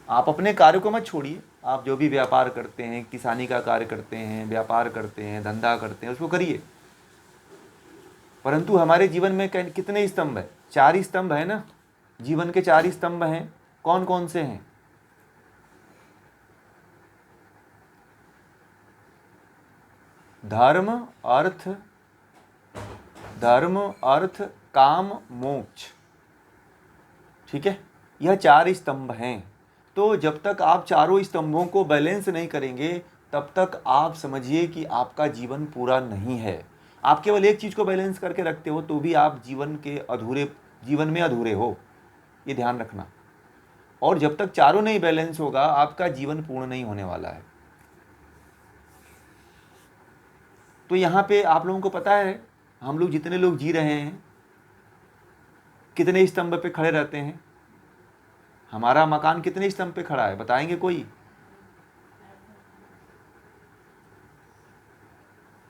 आप अपने कार्य को मत छोड़िए। आप जो भी व्यापार करते हैं, किसानी का कार्य करते हैं, व्यापार करते हैं, धंधा करते हैं, उसको करिए। परंतु हमारे जीवन में कितने स्तंभ है? 4 स्तंभ है ना। जीवन के 4 स्तंभ हैं। कौन कौन से हैं? धर्म, अर्थ, काम, मोक्ष। ठीक है? यह 4 स्तंभ हैं। तो जब तक आप चारों स्तंभों को बैलेंस नहीं करेंगे, तब तक आप समझिए कि आपका जीवन पूरा नहीं है। आप केवल एक चीज़ को बैलेंस करके रखते हो तो भी आप जीवन में अधूरे हो, ये ध्यान रखना। और जब तक चारों नहीं बैलेंस होगा, आपका जीवन पूर्ण नहीं होने वाला है। तो यहाँ पे आप लोगों को पता है, हम लोग जितने लोग जी रहे हैं, कितने स्तंभ पे खड़े रहते हैं? हमारा मकान कितने स्तंभ पे खड़ा है, बताएंगे कोई?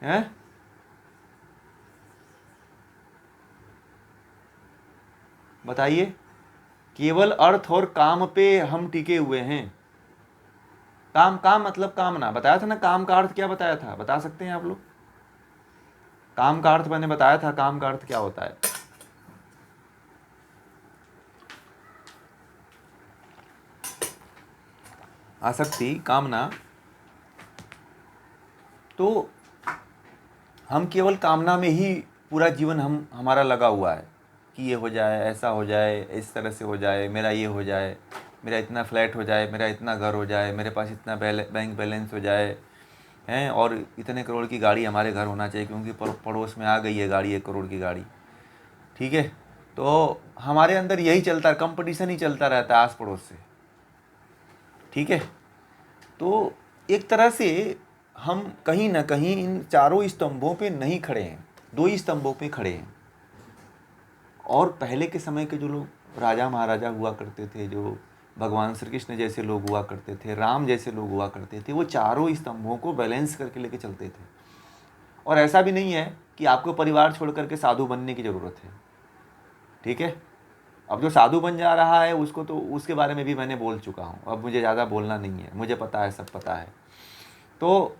हैं? बताइए। केवल अर्थ और काम पे हम टिके हुए हैं। काम, काम मतलब कामना, बताया था ना। काम का अर्थ क्या बताया था, बता सकते हैं आप लोग? काम का अर्थ मैंने बताया था, काम का अर्थ क्या होता है? आसक्ति, कामना। तो हम केवल कामना में ही पूरा जीवन हमारा लगा हुआ है कि ये हो जाए, ऐसा हो जाए, इस तरह से हो जाए, मेरा ये हो जाए, मेरा इतना फ्लैट हो जाए, मेरा इतना घर हो जाए, मेरे पास इतना बैंक बैलेंस हो जाए हैं, और इतने करोड़ की गाड़ी हमारे घर होना चाहिए क्योंकि पड़ोस में आ गई है गाड़ी, 1 करोड़ की गाड़ी। ठीक है, तो हमारे अंदर यही चलता है, कंपटीशन ही चलता रहता है आस पड़ोस से। ठीक है, तो एक तरह से हम कहीं ना कहीं इन चारों स्तंभों पे नहीं खड़े हैं, 2 ही स्तंभों पे खड़े हैं। और पहले के समय के जो लोग राजा महाराजा हुआ करते थे, जो भगवान श्री कृष्ण जैसे लोग हुआ करते थे, राम जैसे लोग हुआ करते थे, वो चारों स्तंभों को बैलेंस करके लेके चलते थे। और ऐसा भी नहीं है कि आपको परिवार छोड़ करके साधु बनने की ज़रूरत है। ठीक है, अब जो साधु बन जा रहा है उसको तो उसके बारे में भी मैंने बोल चुका हूँ, अब मुझे ज़्यादा बोलना नहीं है, मुझे पता है, सब पता है। तो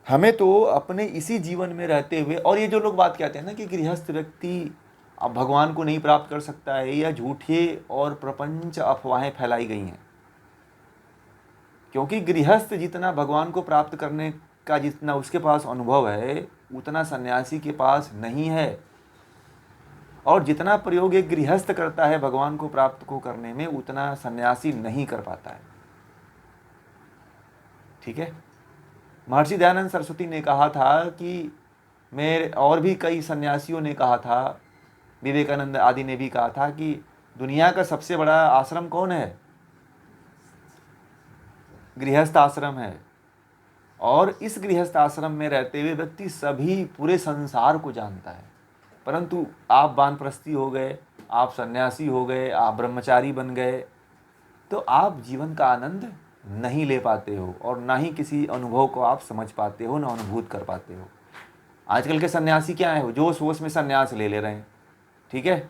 हमें तो अपने इसी जीवन में रहते हुए, और ये जो लोग बात कहते हैं ना कि गृहस्थ व्यक्ति अब भगवान को नहीं प्राप्त कर सकता है, या झूठे और प्रपंच अफवाहें फैलाई गई हैं। क्योंकि गृहस्थ जितना भगवान को प्राप्त करने का जितना उसके पास अनुभव है, उतना सन्यासी के पास नहीं है। और जितना प्रयोग एक गृहस्थ करता है भगवान को प्राप्त को करने में, उतना सन्यासी नहीं कर पाता है। ठीक है, महर्षि दयानंद सरस्वती ने कहा था कि मेरे, और भी कई सन्यासियों ने कहा था, विवेकानंद आदि ने भी कहा था कि दुनिया का सबसे बड़ा आश्रम कौन है? गृहस्थ आश्रम है। और इस गृहस्थ आश्रम में रहते हुए व्यक्ति सभी पूरे संसार को जानता है। परंतु आप वानप्रस्थी हो गए, आप सन्यासी हो गए, आप ब्रह्मचारी बन गए, तो आप जीवन का आनंद नहीं ले पाते हो, और ना ही किसी अनुभव को आप समझ पाते हो, ना अनुभूत कर पाते हो। आजकल के सन्यासी क्या है, जोश वोश में सन्यास ले रहे हैं। ठीक है,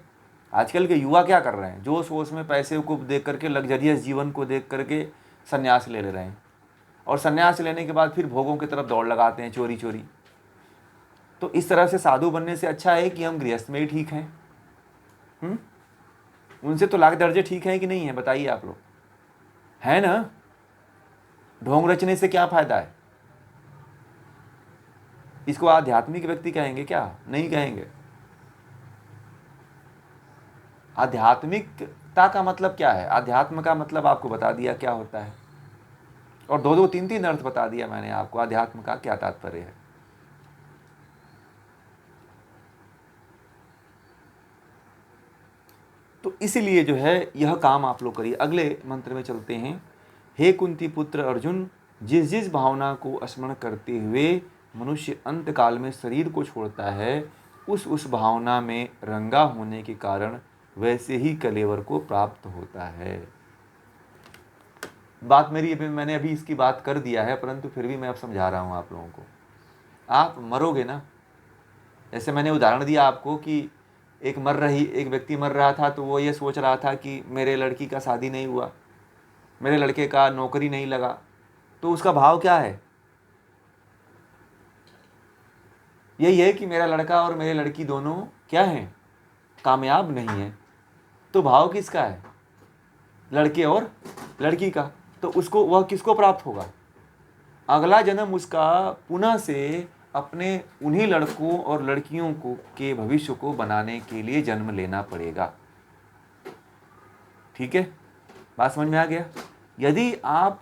आजकल के युवा क्या कर रहे हैं, जोश वोश में पैसे को देख करके, लग्जरियस जीवन को देख करके सन्यास ले रहे हैं, और सन्यास लेने के बाद फिर भोगों की तरफ दौड़ लगाते हैं चोरी चोरी। तो इस तरह से साधु बनने से अच्छा है कि हम गृहस्थ में ही ठीक हैं। उनसे तो लाख दर्जे ठीक है कि नहीं है, बताइए आप लोग, है ना? ढोंग रचने से क्या फायदा है? इसको आध्यात्मिक व्यक्ति कहेंगे क्या? नहीं कहेंगे। आध्यात्मिकता का मतलब क्या है? आध्यात्म का मतलब आपको बता दिया क्या होता है, और 2-2 3-3 अर्थ बता दिया मैंने आपको आध्यात्म का क्या तात्पर्य है। तो इसीलिए जो है यह काम आप लोग करिए। अगले मंत्र में चलते हैं। हे कुंती पुत्र अर्जुन, जिस जिस भावना को स्मरण करते हुए मनुष्य अंत काल में शरीर को छोड़ता है, उस भावना में रंगा होने के कारण वैसे ही कलेवर को प्राप्त होता है। बात मेरी मैंने अभी इसकी बात कर दिया है, परंतु फिर भी मैं अब समझा रहा हूँ आप लोगों को। आप मरोगे ना, जैसे मैंने उदाहरण दिया आपको कि एक व्यक्ति मर रहा था, तो वो ये सोच रहा था कि मेरे लड़की का शादी नहीं हुआ, मेरे लड़के का नौकरी नहीं लगा। तो उसका भाव क्या है? यही है कि मेरा लड़का और मेरे लड़की दोनों क्या हैं? कामयाब नहीं है। तो भाव किसका है? लड़के और लड़की का। तो उसको, वह किसको प्राप्त होगा? अगला जन्म उसका पुनः से अपने उन्हीं लड़कों और लड़कियों को के भविष्य को बनाने के लिए जन्म लेना पड़ेगा। ठीक है, बात समझ में आ गया? यदि आप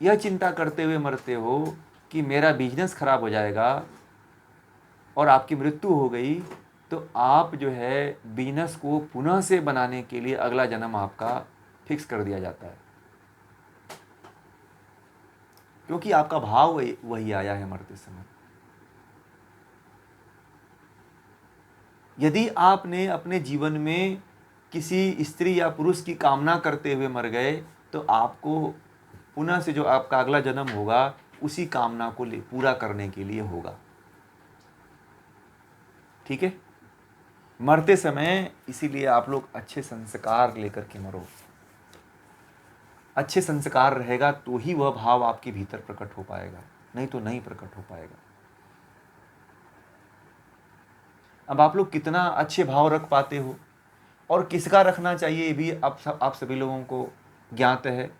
यह चिंता करते हुए मरते हो कि मेरा बिजनेस खराब हो जाएगा और आपकी मृत्यु हो गई, तो आप जो है बिजनेस को पुनः से बनाने के लिए अगला जन्म आपका फिक्स कर दिया जाता है, क्योंकि आपका भाव वही आया है मरते समय। यदि आपने अपने जीवन में किसी स्त्री या पुरुष की कामना करते हुए मर गए, तो आपको पुनः से जो आपका अगला जन्म होगा उसी कामना को पूरा करने के लिए होगा। ठीक है, मरते समय इसीलिए आप लोग अच्छे संस्कार लेकर के मरो। अच्छे संस्कार रहेगा तो ही वह भाव आपके भीतर प्रकट हो पाएगा, नहीं तो नहीं प्रकट हो पाएगा। अब आप लोग कितना अच्छे भाव रख पाते हो और किसका रखना चाहिए ये भी आप सभी लोगों को ज्ञात है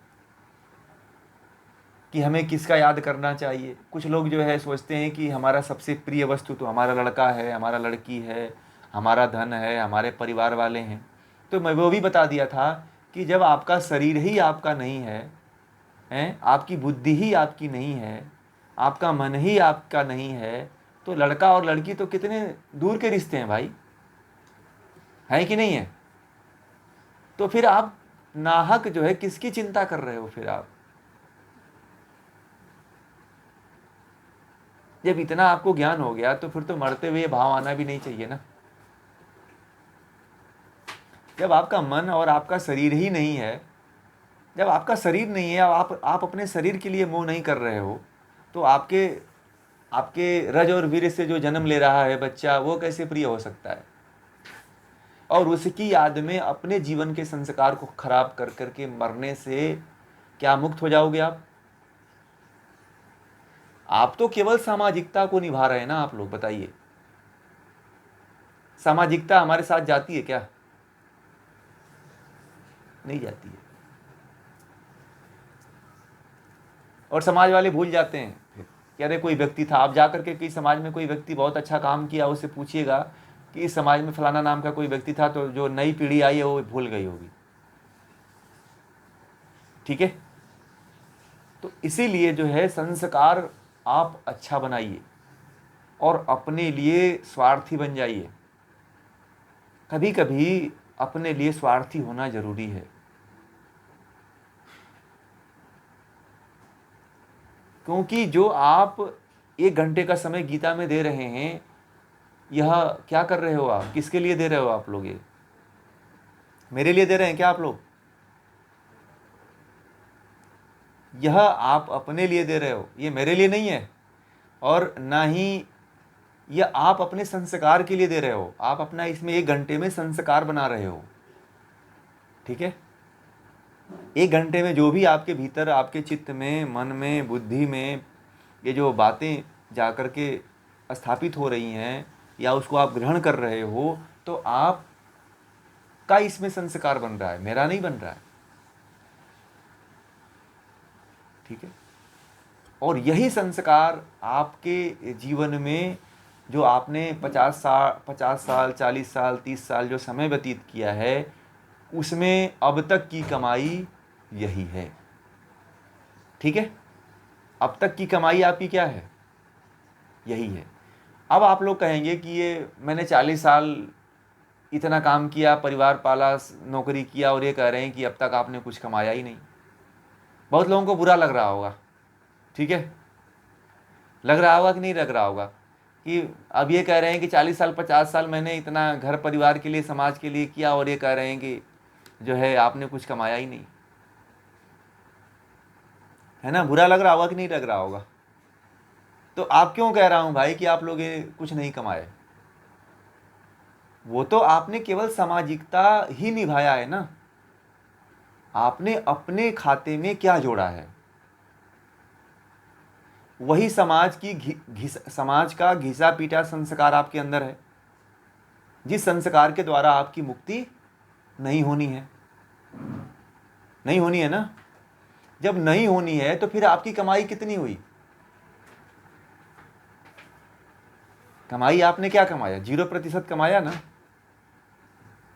कि हमें किसका याद करना चाहिए। कुछ लोग जो है सोचते हैं कि हमारा सबसे प्रिय वस्तु तो हमारा लड़का है, हमारा लड़की है, हमारा धन है, हमारे परिवार वाले हैं। तो मैं वो भी बता दिया था कि जब आपका शरीर ही आपका नहीं है, आपकी बुद्धि ही आपकी नहीं है, आपका मन ही आपका नहीं है, तो लड़का और लड़की तो कितने दूर के रिश्ते हैं भाई, है कि नहीं है? तो फिर आप नाहक जो है किसकी चिंता कर रहे हो? फिर आप जब इतना आपको ज्ञान हो गया तो फिर तो मरते हुए भाव आना भी नहीं चाहिए ना। जब आपका मन और आपका शरीर ही नहीं है, जब आपका शरीर नहीं है, आप अपने शरीर के लिए मोह नहीं कर रहे हो, तो आपके आपके रज और वीर से जो जन्म ले रहा है बच्चा, वो कैसे प्रिय हो सकता है? और उसकी याद में अपने जीवन के संस्कार को खराब कर करके मरने से क्या मुक्त हो जाओगे आप? आप तो केवल सामाजिकता को निभा रहे हैं ना। आप लोग बताइए, सामाजिकता हमारे साथ जाती है क्या? नहीं जाती है। और समाज वाले भूल जाते हैं फिर कि अरे कोई व्यक्ति था। आप जाकर के किसी समाज में कोई व्यक्ति बहुत अच्छा काम किया, उससे पूछिएगा कि इस समाज में फलाना नाम का कोई व्यक्ति था, तो जो नई पीढ़ी आई है वो भूल गई होगी। ठीक है, तो इसीलिए जो है संस्कार आप अच्छा बनाइए और अपने लिए स्वार्थी बन जाइए। कभी कभी अपने लिए स्वार्थी होना जरूरी है, क्योंकि जो आप 1 घंटे का समय गीता में दे रहे हैं, यह क्या कर रहे हो आप? किसके लिए दे रहे हो आप लोग? ये मेरे लिए दे रहे हैं क्या आप लोग? यह आप अपने लिए दे रहे हो, ये मेरे लिए नहीं है। और ना ही यह आप अपने संस्कार के लिए दे रहे हो। आप अपना इसमें 1 घंटे में संस्कार बना रहे हो। ठीक है, 1 घंटे में जो भी आपके भीतर, आपके चित्त में, मन में, बुद्धि में ये जो बातें जाकर के स्थापित हो रही हैं या उसको आप ग्रहण कर रहे हो, तो आप का इसमें संस्कार बन रहा है, मेरा नहीं बन रहा है। ठीक है, और यही संस्कार आपके जीवन में जो आपने 50 साल 40 साल 30 साल जो समय व्यतीत किया है, उसमें अब तक की कमाई यही है। ठीक है, अब तक की कमाई आपकी क्या है? यही है। अब आप लोग कहेंगे कि ये मैंने 40 साल इतना काम किया, परिवार पाला, नौकरी किया, और ये कह रहे हैं कि अब तक आपने कुछ कमाया ही नहीं। बहुत लोगों को बुरा लग रहा होगा। ठीक है, लग रहा होगा कि नहीं लग रहा होगा कि अब ये कह रहे हैं कि 40 साल 50 साल मैंने इतना घर परिवार के लिए, समाज के लिए किया, और ये कह रहे हैं कि जो है आपने कुछ कमाया ही नहीं। है ना? बुरा लग रहा होगा कि नहीं लग रहा होगा? तो आप क्यों कह रहा हूं भाई कि आप लोग ये कुछ नहीं कमाए? वो तो आपने केवल सामाजिकता ही निभाया है ना। आपने अपने खाते में क्या जोड़ा है? वही समाज का घिसा पीटा संस्कार आपके अंदर है, जिस संस्कार के द्वारा आपकी मुक्ति नहीं होनी है। नहीं होनी है ना। जब नहीं होनी है तो फिर आपकी कमाई कितनी हुई? कमाई आपने क्या कमाया? 0% कमाया ना।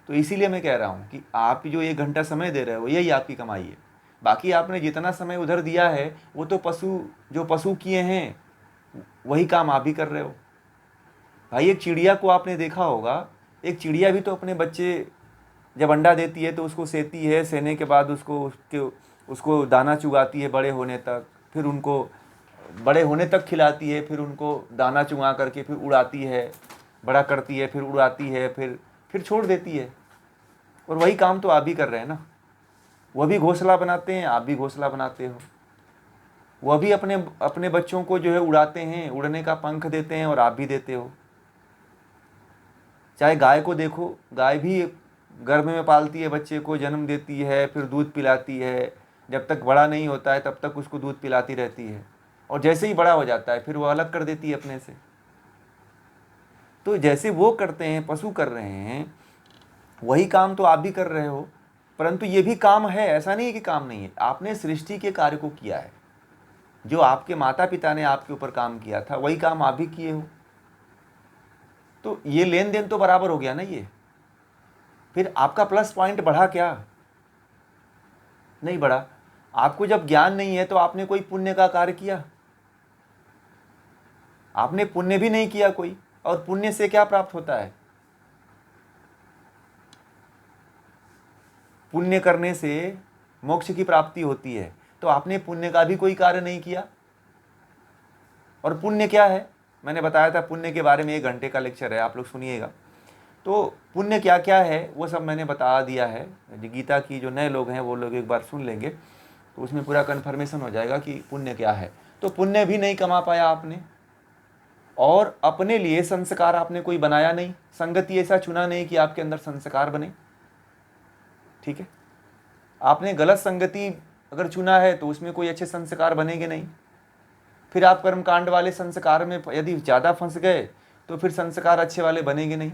तो इसीलिए मैं कह रहा हूं कि आप जो 1 घंटा समय दे रहे हो, यही आपकी कमाई है। बाकी आपने जितना समय उधर दिया है, वो तो पशु किए हैं, वही काम आप भी कर रहे हो। भाई, एक चिड़िया को आपने देखा होगा, एक चिड़िया भी तो अपने बच्चे जब अंडा देती है तो उसको सेती है, सेने के बाद उसको दाना चुगाती है बड़े होने तक, फिर उनको बड़े होने तक खिलाती है, फिर उनको दाना चुगा करके फिर उड़ाती है, बड़ा करती है, फिर उड़ाती है, फिर छोड़ देती है। और वही काम तो आप भी कर रहे हैं ना। वह भी घोंसला बनाते हैं, आप भी घोंसला बनाते हो। वह भी अपने अपने बच्चों को जो है उड़ाते हैं, उड़ने का पंख देते हैं, और आप भी देते हो। चाहे गाय को देखो, गाय भी गर्भ में पालती है, बच्चे को जन्म देती है, फिर दूध पिलाती है, जब तक बड़ा नहीं होता है तब तक उसको दूध पिलाती रहती है, और जैसे ही बड़ा हो जाता है फिर वो अलग कर देती है अपने से। तो जैसे वो करते हैं, पशु कर रहे हैं, वही काम तो आप भी कर रहे हो। परंतु ये भी काम है, ऐसा नहीं है कि काम नहीं है। आपने सृष्टि के कार्य को किया है, जो आपके माता पिता ने आपके ऊपर काम किया था वही काम आप भी किए हो। तो ये लेन देन तो बराबर हो गया ना। ये फिर आपका प्लस पॉइंट बढ़ा क्या? नहीं बढ़ा। आपको जब ज्ञान नहीं है तो आपने कोई पुण्य का कार्य किया? आपने पुण्य भी नहीं किया कोई। और पुण्य से क्या प्राप्त होता है? पुण्य करने से मोक्ष की प्राप्ति होती है। तो आपने पुण्य का भी कोई कार्य नहीं किया। और पुण्य क्या है? मैंने बताया था पुण्य के बारे में 1 घंटे का लेक्चर है, आप लोग सुनिएगा। तो पुण्य क्या क्या है वो सब मैंने बता दिया है। गीता की जो नए लोग हैं वो लोग एक बार सुन लेंगे तो उसमें पूरा कन्फर्मेशन हो जाएगा कि पुण्य क्या है। तो पुण्य भी नहीं कमा पाया आपने, और अपने लिए संस्कार आपने कोई बनाया नहीं, संगति ऐसा चुना नहीं कि आपके अंदर संस्कार बने। ठीक है, आपने गलत संगति अगर चुना है तो उसमें कोई अच्छे संस्कार बनेंगे नहीं। फिर आप कर्मकांड वाले संस्कार में यदि ज़्यादा फंस गए तो फिर संस्कार अच्छे वाले बनेंगे नहीं।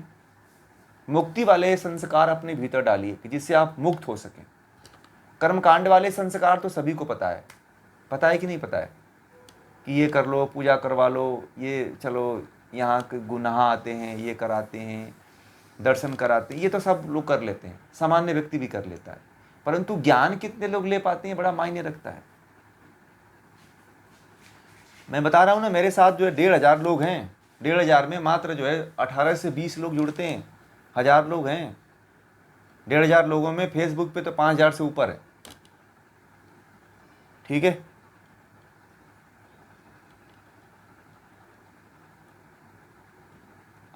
मुक्ति वाले संस्कार अपने भीतर डालिए कि जिससे आप मुक्त हो सकें। कर्मकांड वाले संस्कार तो सभी को पता है कि नहीं पता है कि ये कर लो, पूजा करवा लो, ये चलो यहाँ के गुनाह आते हैं, ये कराते हैं, दर्शन कराते हैं, ये तो सब लोग कर लेते हैं, सामान्य व्यक्ति भी कर लेता है। परंतु ज्ञान कितने लोग ले पाते हैं, बड़ा मायने रखता है। मैं बता रहा हूँ ना, मेरे साथ जो है 1,500 लोग हैं। 1,500 में मात्र जो है 18 से 20 लोग जुड़ते हैं। 1000 लोग हैं। 1,500 लोगों में फेसबुक पे तो 5,000 से ऊपर है। ठीक है,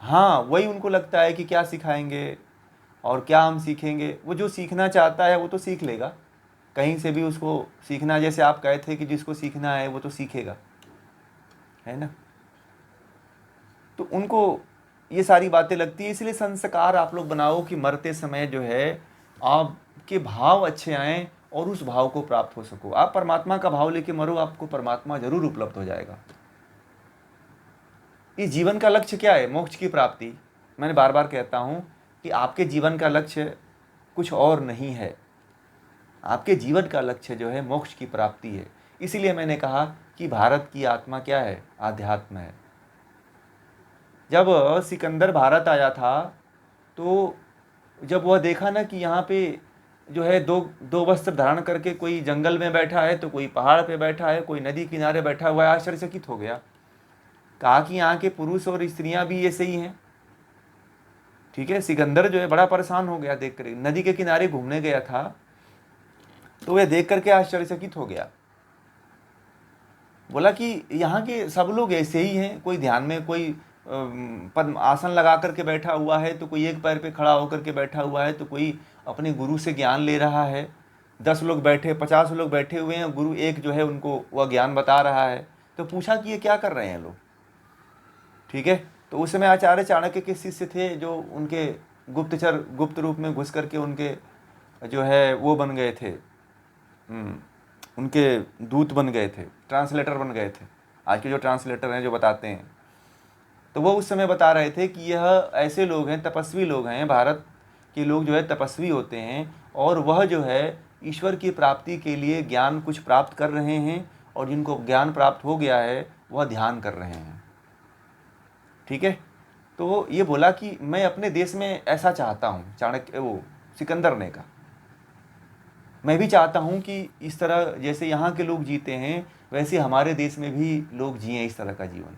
हाँ, वही उनको लगता है कि क्या सिखाएंगे और क्या हम सीखेंगे। वो जो सीखना चाहता है वो तो सीख लेगा, कहीं से भी उसको सीखना। जैसे आप कहे थे कि जिसको सीखना है वो तो सीखेगा, है ना। तो उनको ये सारी बातें लगती है। इसलिए संस्कार आप लोग बनाओ कि मरते समय जो है आपके भाव अच्छे आएँ और उस भाव को प्राप्त हो सको। आप परमात्मा का भाव लेके मरो, आपको परमात्मा जरूर उपलब्ध हो जाएगा। इस जीवन का लक्ष्य क्या है? मोक्ष की प्राप्ति। मैंने बार बार कहता हूँ कि आपके जीवन का लक्ष्य कुछ और नहीं है। आपके जीवन का लक्ष्य जो है मोक्ष की प्राप्ति है। इसीलिए मैंने कहा कि भारत की आत्मा क्या है? आध्यात्म है। जब सिकंदर भारत आया था तो जब वह देखा ना कि यहाँ पे जो है दो वस्त्र धारण करके कोई जंगल में बैठा है, तो कोई पहाड़ पे बैठा है, कोई नदी किनारे बैठा हुआ है, आश्चर्यचकित हो गया। कहा कि यहाँ के पुरुष और स्त्रियां भी ऐसे ही हैं। ठीक है, सिकंदर जो है बड़ा परेशान हो गया देख कर। नदी के किनारे घूमने गया था तो वह देख करके आश्चर्यचकित हो गया। बोला कि यहाँ के सब लोग ऐसे ही हैं। कोई ध्यान में कोई पद्म आसन लगा करके बैठा हुआ है, तो कोई एक पैर पे खड़ा होकर के बैठा हुआ है, तो कोई अपने गुरु से ज्ञान ले रहा है। 10 लोग बैठे, 50 लोग बैठे हुए हैं, गुरु एक जो है उनको वह ज्ञान बता रहा है। तो पूछा कि ये क्या कर रहे हैं लोग। ठीक है, तो उस समय आचार्य चाणक्य के शिष्य थे जो उनके गुप्तचर गुप्त रूप में घुस करके उनके जो है वो बन गए थे, उनके दूत बन गए थे, ट्रांसलेटर बन गए थे। आज के जो ट्रांसलेटर हैं जो बताते हैं, तो वो उस समय बता रहे थे कि यह ऐसे लोग हैं, तपस्वी लोग हैं। भारत के लोग जो है तपस्वी होते हैं, और वह जो है ईश्वर की प्राप्ति के लिए ज्ञान कुछ प्राप्त कर रहे हैं, और जिनको ज्ञान प्राप्त हो गया है वह ध्यान कर रहे हैं। ठीक है, तो ये बोला कि मैं अपने देश में ऐसा चाहता हूँ। चाणक्य वो सिकंदर ने कहा, मैं भी चाहता हूँ कि इस तरह जैसे यहाँ के लोग जीते हैं वैसे हमारे देश में भी लोग जिएं इस तरह का जीवन।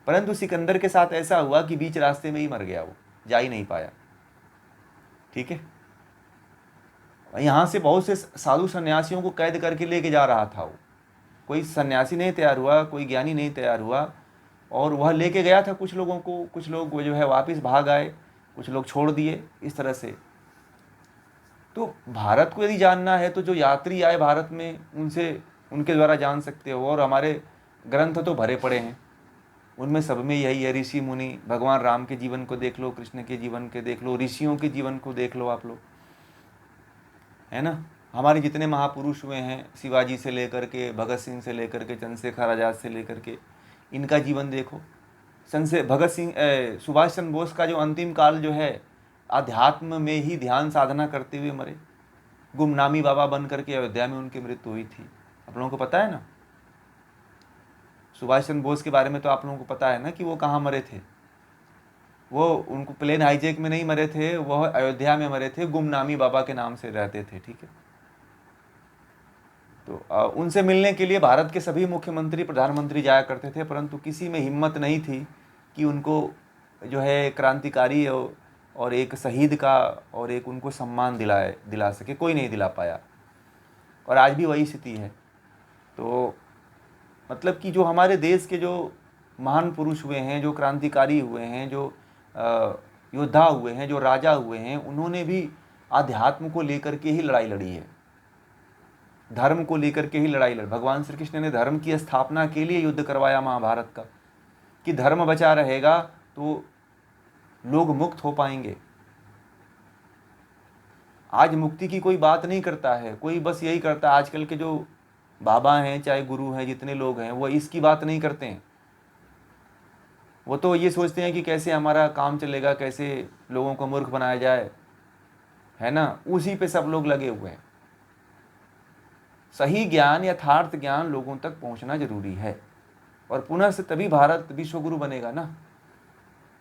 परंतु सिकंदर के साथ ऐसा हुआ कि बीच रास्ते में ही मर गया, वो जा ही नहीं पाया। ठीक है, यहाँ से बहुत से साधु सन्यासियों को कैद करके लेके जा रहा था वो। कोई सन्यासी नहीं तैयार हुआ, कोई ज्ञानी नहीं तैयार हुआ, और वह लेके गया था कुछ लोगों को। कुछ लोग वो जो है वापस भाग आए, कुछ लोग छोड़ दिए इस तरह से। तो भारत को यदि जानना है तो जो यात्री आए भारत में उनसे उनके द्वारा जान सकते हो। और हमारे ग्रंथ तो भरे पड़े हैं, उनमें सब में यही है। ऋषि मुनि, भगवान राम के जीवन को देख लो, कृष्ण के जीवन के देख लो, ऋषियों के जीवन को देख लो आप लोग, है ना। हमारे जितने महापुरुष हुए हैं, शिवाजी से लेकर के, भगत सिंह से लेकर के, चंद्रशेखर आज़ाद से लेकर के, इनका जीवन देखो। सुभाष चंद्र बोस का जो अंतिम काल जो है, आध्यात्म में ही ध्यान साधना करते हुए मरे। गुमनामी बाबा बन करके अयोध्या में उनकी मृत्यु हुई थी। आप लोगों को पता है ना, सुभाष चंद्र बोस के बारे में तो आप लोगों को पता है ना कि वो कहाँ मरे थे। वो उनको प्लेन हाईजैक में नहीं मरे थे, वह अयोध्या में मरे थे, गुमनामी बाबा के नाम से रहते थे। ठीक है, तो उनसे मिलने के लिए भारत के सभी मुख्यमंत्री, प्रधानमंत्री जाया करते थे, परंतु किसी में हिम्मत नहीं थी कि उनको जो है क्रांतिकारी और एक शहीद का और एक उनको सम्मान दिला सके। कोई नहीं दिला पाया, और आज भी वही स्थिति है। तो मतलब कि जो हमारे देश के जो महान पुरुष हुए हैं, जो क्रांतिकारी हुए हैं, जो योद्धा हुए हैं, जो राजा हुए हैं, उन्होंने भी आध्यात्म को लेकर के ही लड़ाई लड़ी है, धर्म को लेकर के ही लड़ाई लड़ी। भगवान श्री कृष्ण ने धर्म की स्थापना के लिए युद्ध करवाया महाभारत का, कि धर्म बचा रहेगा तो लोग मुक्त हो पाएंगे। आज मुक्ति की कोई बात नहीं करता है कोई, बस यही करता है। आजकल के जो बाबा हैं, चाहे गुरु हैं, जितने लोग हैं, वो इसकी बात नहीं करते हैं। वो तो ये सोचते हैं कि कैसे हमारा काम चलेगा, कैसे लोगों को मूर्ख बनाया जाए, है ना, उसी पे सब लोग लगे हुए हैं। सही ज्ञान, यथार्थ ज्ञान लोगों तक पहुंचना जरूरी है, और पुनः से तभी भारत विश्वगुरु बनेगा ना,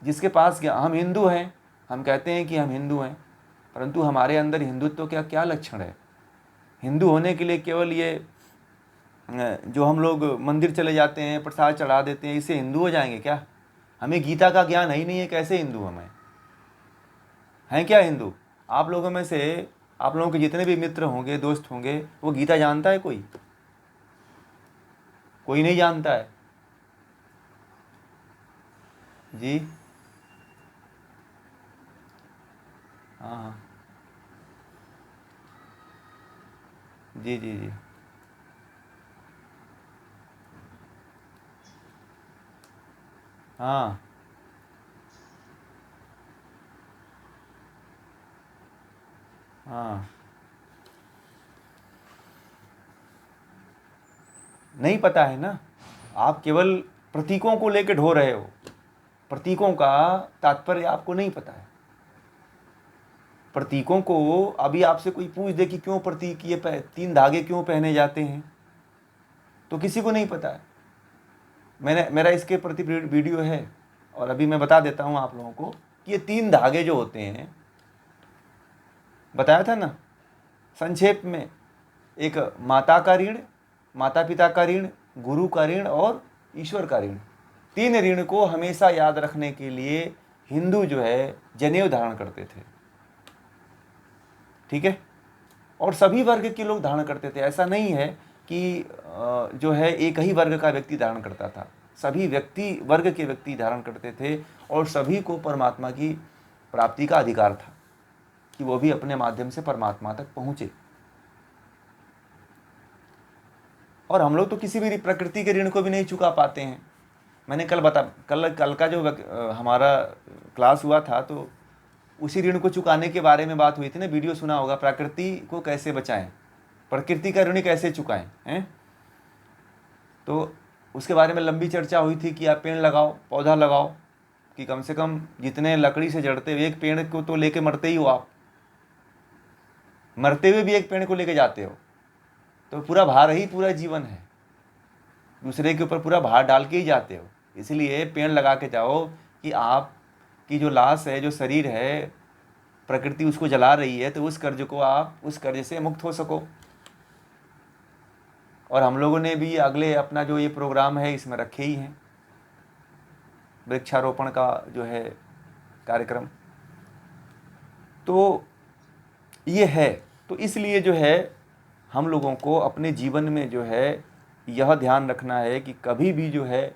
जिसके पास ज्ञान। हम हिंदू हैं, हम कहते हैं कि हम हिंदू हैं, परंतु हमारे अंदर हिंदुत्व क्या क्या लक्षण है? हिंदू होने के लिए केवल ये जो हम लोग मंदिर चले जाते हैं, प्रसाद चढ़ा देते हैं, इससे हिंदू हो जाएंगे क्या? हमें गीता का ज्ञान है ही नहीं है, कैसे हिंदू हमें हैं? क्या हिंदू? आप लोगों में से, आप लोगों के जितने भी मित्र होंगे, दोस्त होंगे, वो गीता जानता है? कोई नहीं जानता है जी। हाँ हाँ, जी जी जी, हाँ हाँ, नहीं पता है ना। आप केवल प्रतीकों को लेकर ढो रहे हो, प्रतीकों का तात्पर्य आपको नहीं पता है। प्रतीकों को, अभी आपसे कोई पूछ दे कि क्यों प्रतीक ये 3 धागे क्यों पहने जाते हैं, तो किसी को नहीं पता है। मेरा इसके प्रति वीडियो है, और अभी मैं बता देता हूँ आप लोगों को कि ये 3 धागे जो होते हैं, बताया था ना संक्षेप में, एक माता का ऋण, माता पिता का ऋण, गुरु का ऋण और ईश्वर का ऋण। 3 ऋण को हमेशा याद रखने के लिए हिंदू जो है जनेऊ धारण करते थे। ठीक है, और सभी वर्ग के लोग धारण करते थे। ऐसा नहीं है कि जो है एक ही वर्ग का व्यक्ति धारण करता था, सभी वर्ग के व्यक्ति धारण करते थे, और सभी को परमात्मा की प्राप्ति का अधिकार था कि वो भी अपने माध्यम से परमात्मा तक पहुंचे। और हम लोग तो किसी भी प्रकृति के ऋण को भी नहीं चुका पाते हैं। मैंने कल का जो हमारा क्लास हुआ था, तो उसी ऋण को चुकाने के बारे में बात हुई थी ना। वीडियो सुना होगा, प्रकृति को कैसे बचाएं, प्रकृति का ऋण कैसे चुकाएं, हैं? तो उसके बारे में लंबी चर्चा हुई थी कि आप पेड़ लगाओ, पौधा लगाओ, कि कम से कम जितने लकड़ी से जड़ते हुए, एक पेड़ को तो लेके मरते ही हो आप, मरते हुए भी एक पेड़ को लेके जाते हो, तो पूरा भार ही पूरा जीवन है, दूसरे के ऊपर पूरा भार डाल के ही जाते हो। इसलिए पेड़ लगा के जाओ कि आप की जो लाश है, जो शरीर है, प्रकृति उसको जला रही है, तो उस कर्ज को आप, उस कर्ज से मुक्त हो सको। और हम लोगों ने भी अगले अपना जो ये प्रोग्राम है इसमें रखे ही हैं, वृक्षारोपण का जो है कार्यक्रम, तो ये है। तो इसलिए जो है हम लोगों को अपने जीवन में जो है यह ध्यान रखना है कि कभी भी जो है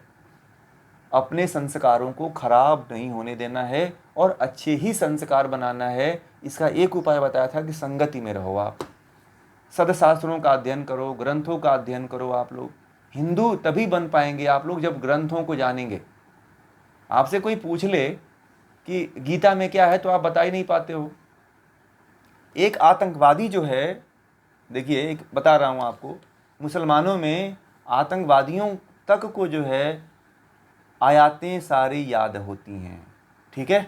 अपने संस्कारों को खराब नहीं होने देना है, और अच्छे ही संस्कार बनाना है। इसका एक उपाय बताया था कि संगति में रहो आप, सदशास्त्रों का अध्ययन करो, ग्रंथों का अध्ययन करो। आप लोग हिंदू तभी बन पाएंगे आप लोग जब ग्रंथों को जानेंगे। आपसे कोई पूछ ले कि गीता में क्या है, तो आप बता ही नहीं पाते हो। एक आतंकवादी जो है देखिए एक बता रहा हूँ आपको, मुसलमानों में आतंकवादियों तक को जो है आयातें सारी याद होती हैं, ठीक है।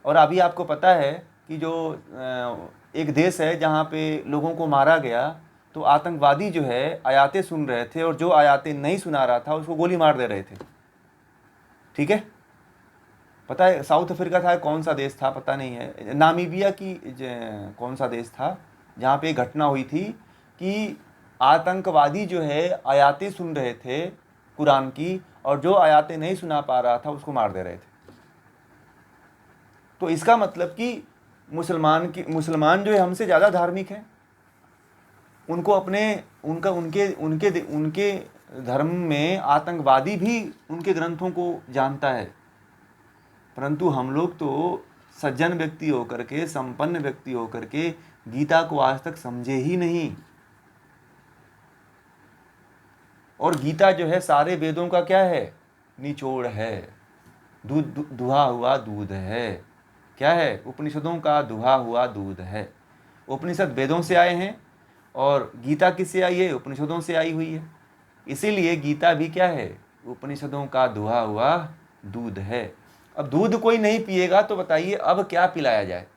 और अभी आपको पता है कि जो एक देश है जहाँ पे लोगों को मारा गया, तो आतंकवादी जो है आयातें सुन रहे थे और जो आयातें नहीं सुना रहा था उसको गोली मार दे रहे थे, ठीक है। पता है साउथ अफ्रीका था, कौन सा देश था पता नहीं है, नामीबिया की कौन सा देश था, जहाँ पे एक घटना हुई थी कि आतंकवादी जो है आयातें सुन रहे थे कुरान की, और जो आयातें नहीं सुना पा रहा था उसको मार दे रहे थे। तो इसका मतलब कि मुसलमान जो है हमसे ज़्यादा धार्मिक है, उनको अपने उनका उनके उनके उनके धर्म में आतंकवादी भी उनके ग्रंथों को जानता है, परंतु हम लोग तो सज्जन व्यक्ति होकर के, संपन्न व्यक्ति होकर के गीता को आज तक समझे ही नहीं। और गीता जो है सारे वेदों का क्या है, निचोड़ है, दूध दुहा हुआ दूध है, क्या है, उपनिषदों का दुहा हुआ दूध है। उपनिषद वेदों से आए हैं और गीता किससे आई है, उपनिषदों से आई हुई है। इसीलिए गीता भी क्या है, उपनिषदों का दुहा हुआ दूध है। अब दूध कोई नहीं पिएगा तो बताइए अब क्या पिलाया जाए,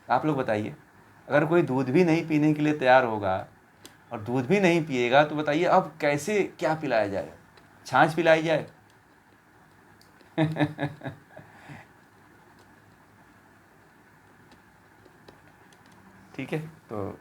आप लोग बताइए। अगर कोई दूध भी नहीं पीने के लिए तैयार होगा और दूध भी नहीं पिएगा तो बताइए अब कैसे क्या पिलाया जाए, छाछ पिलाई जाए? ठीक है, तो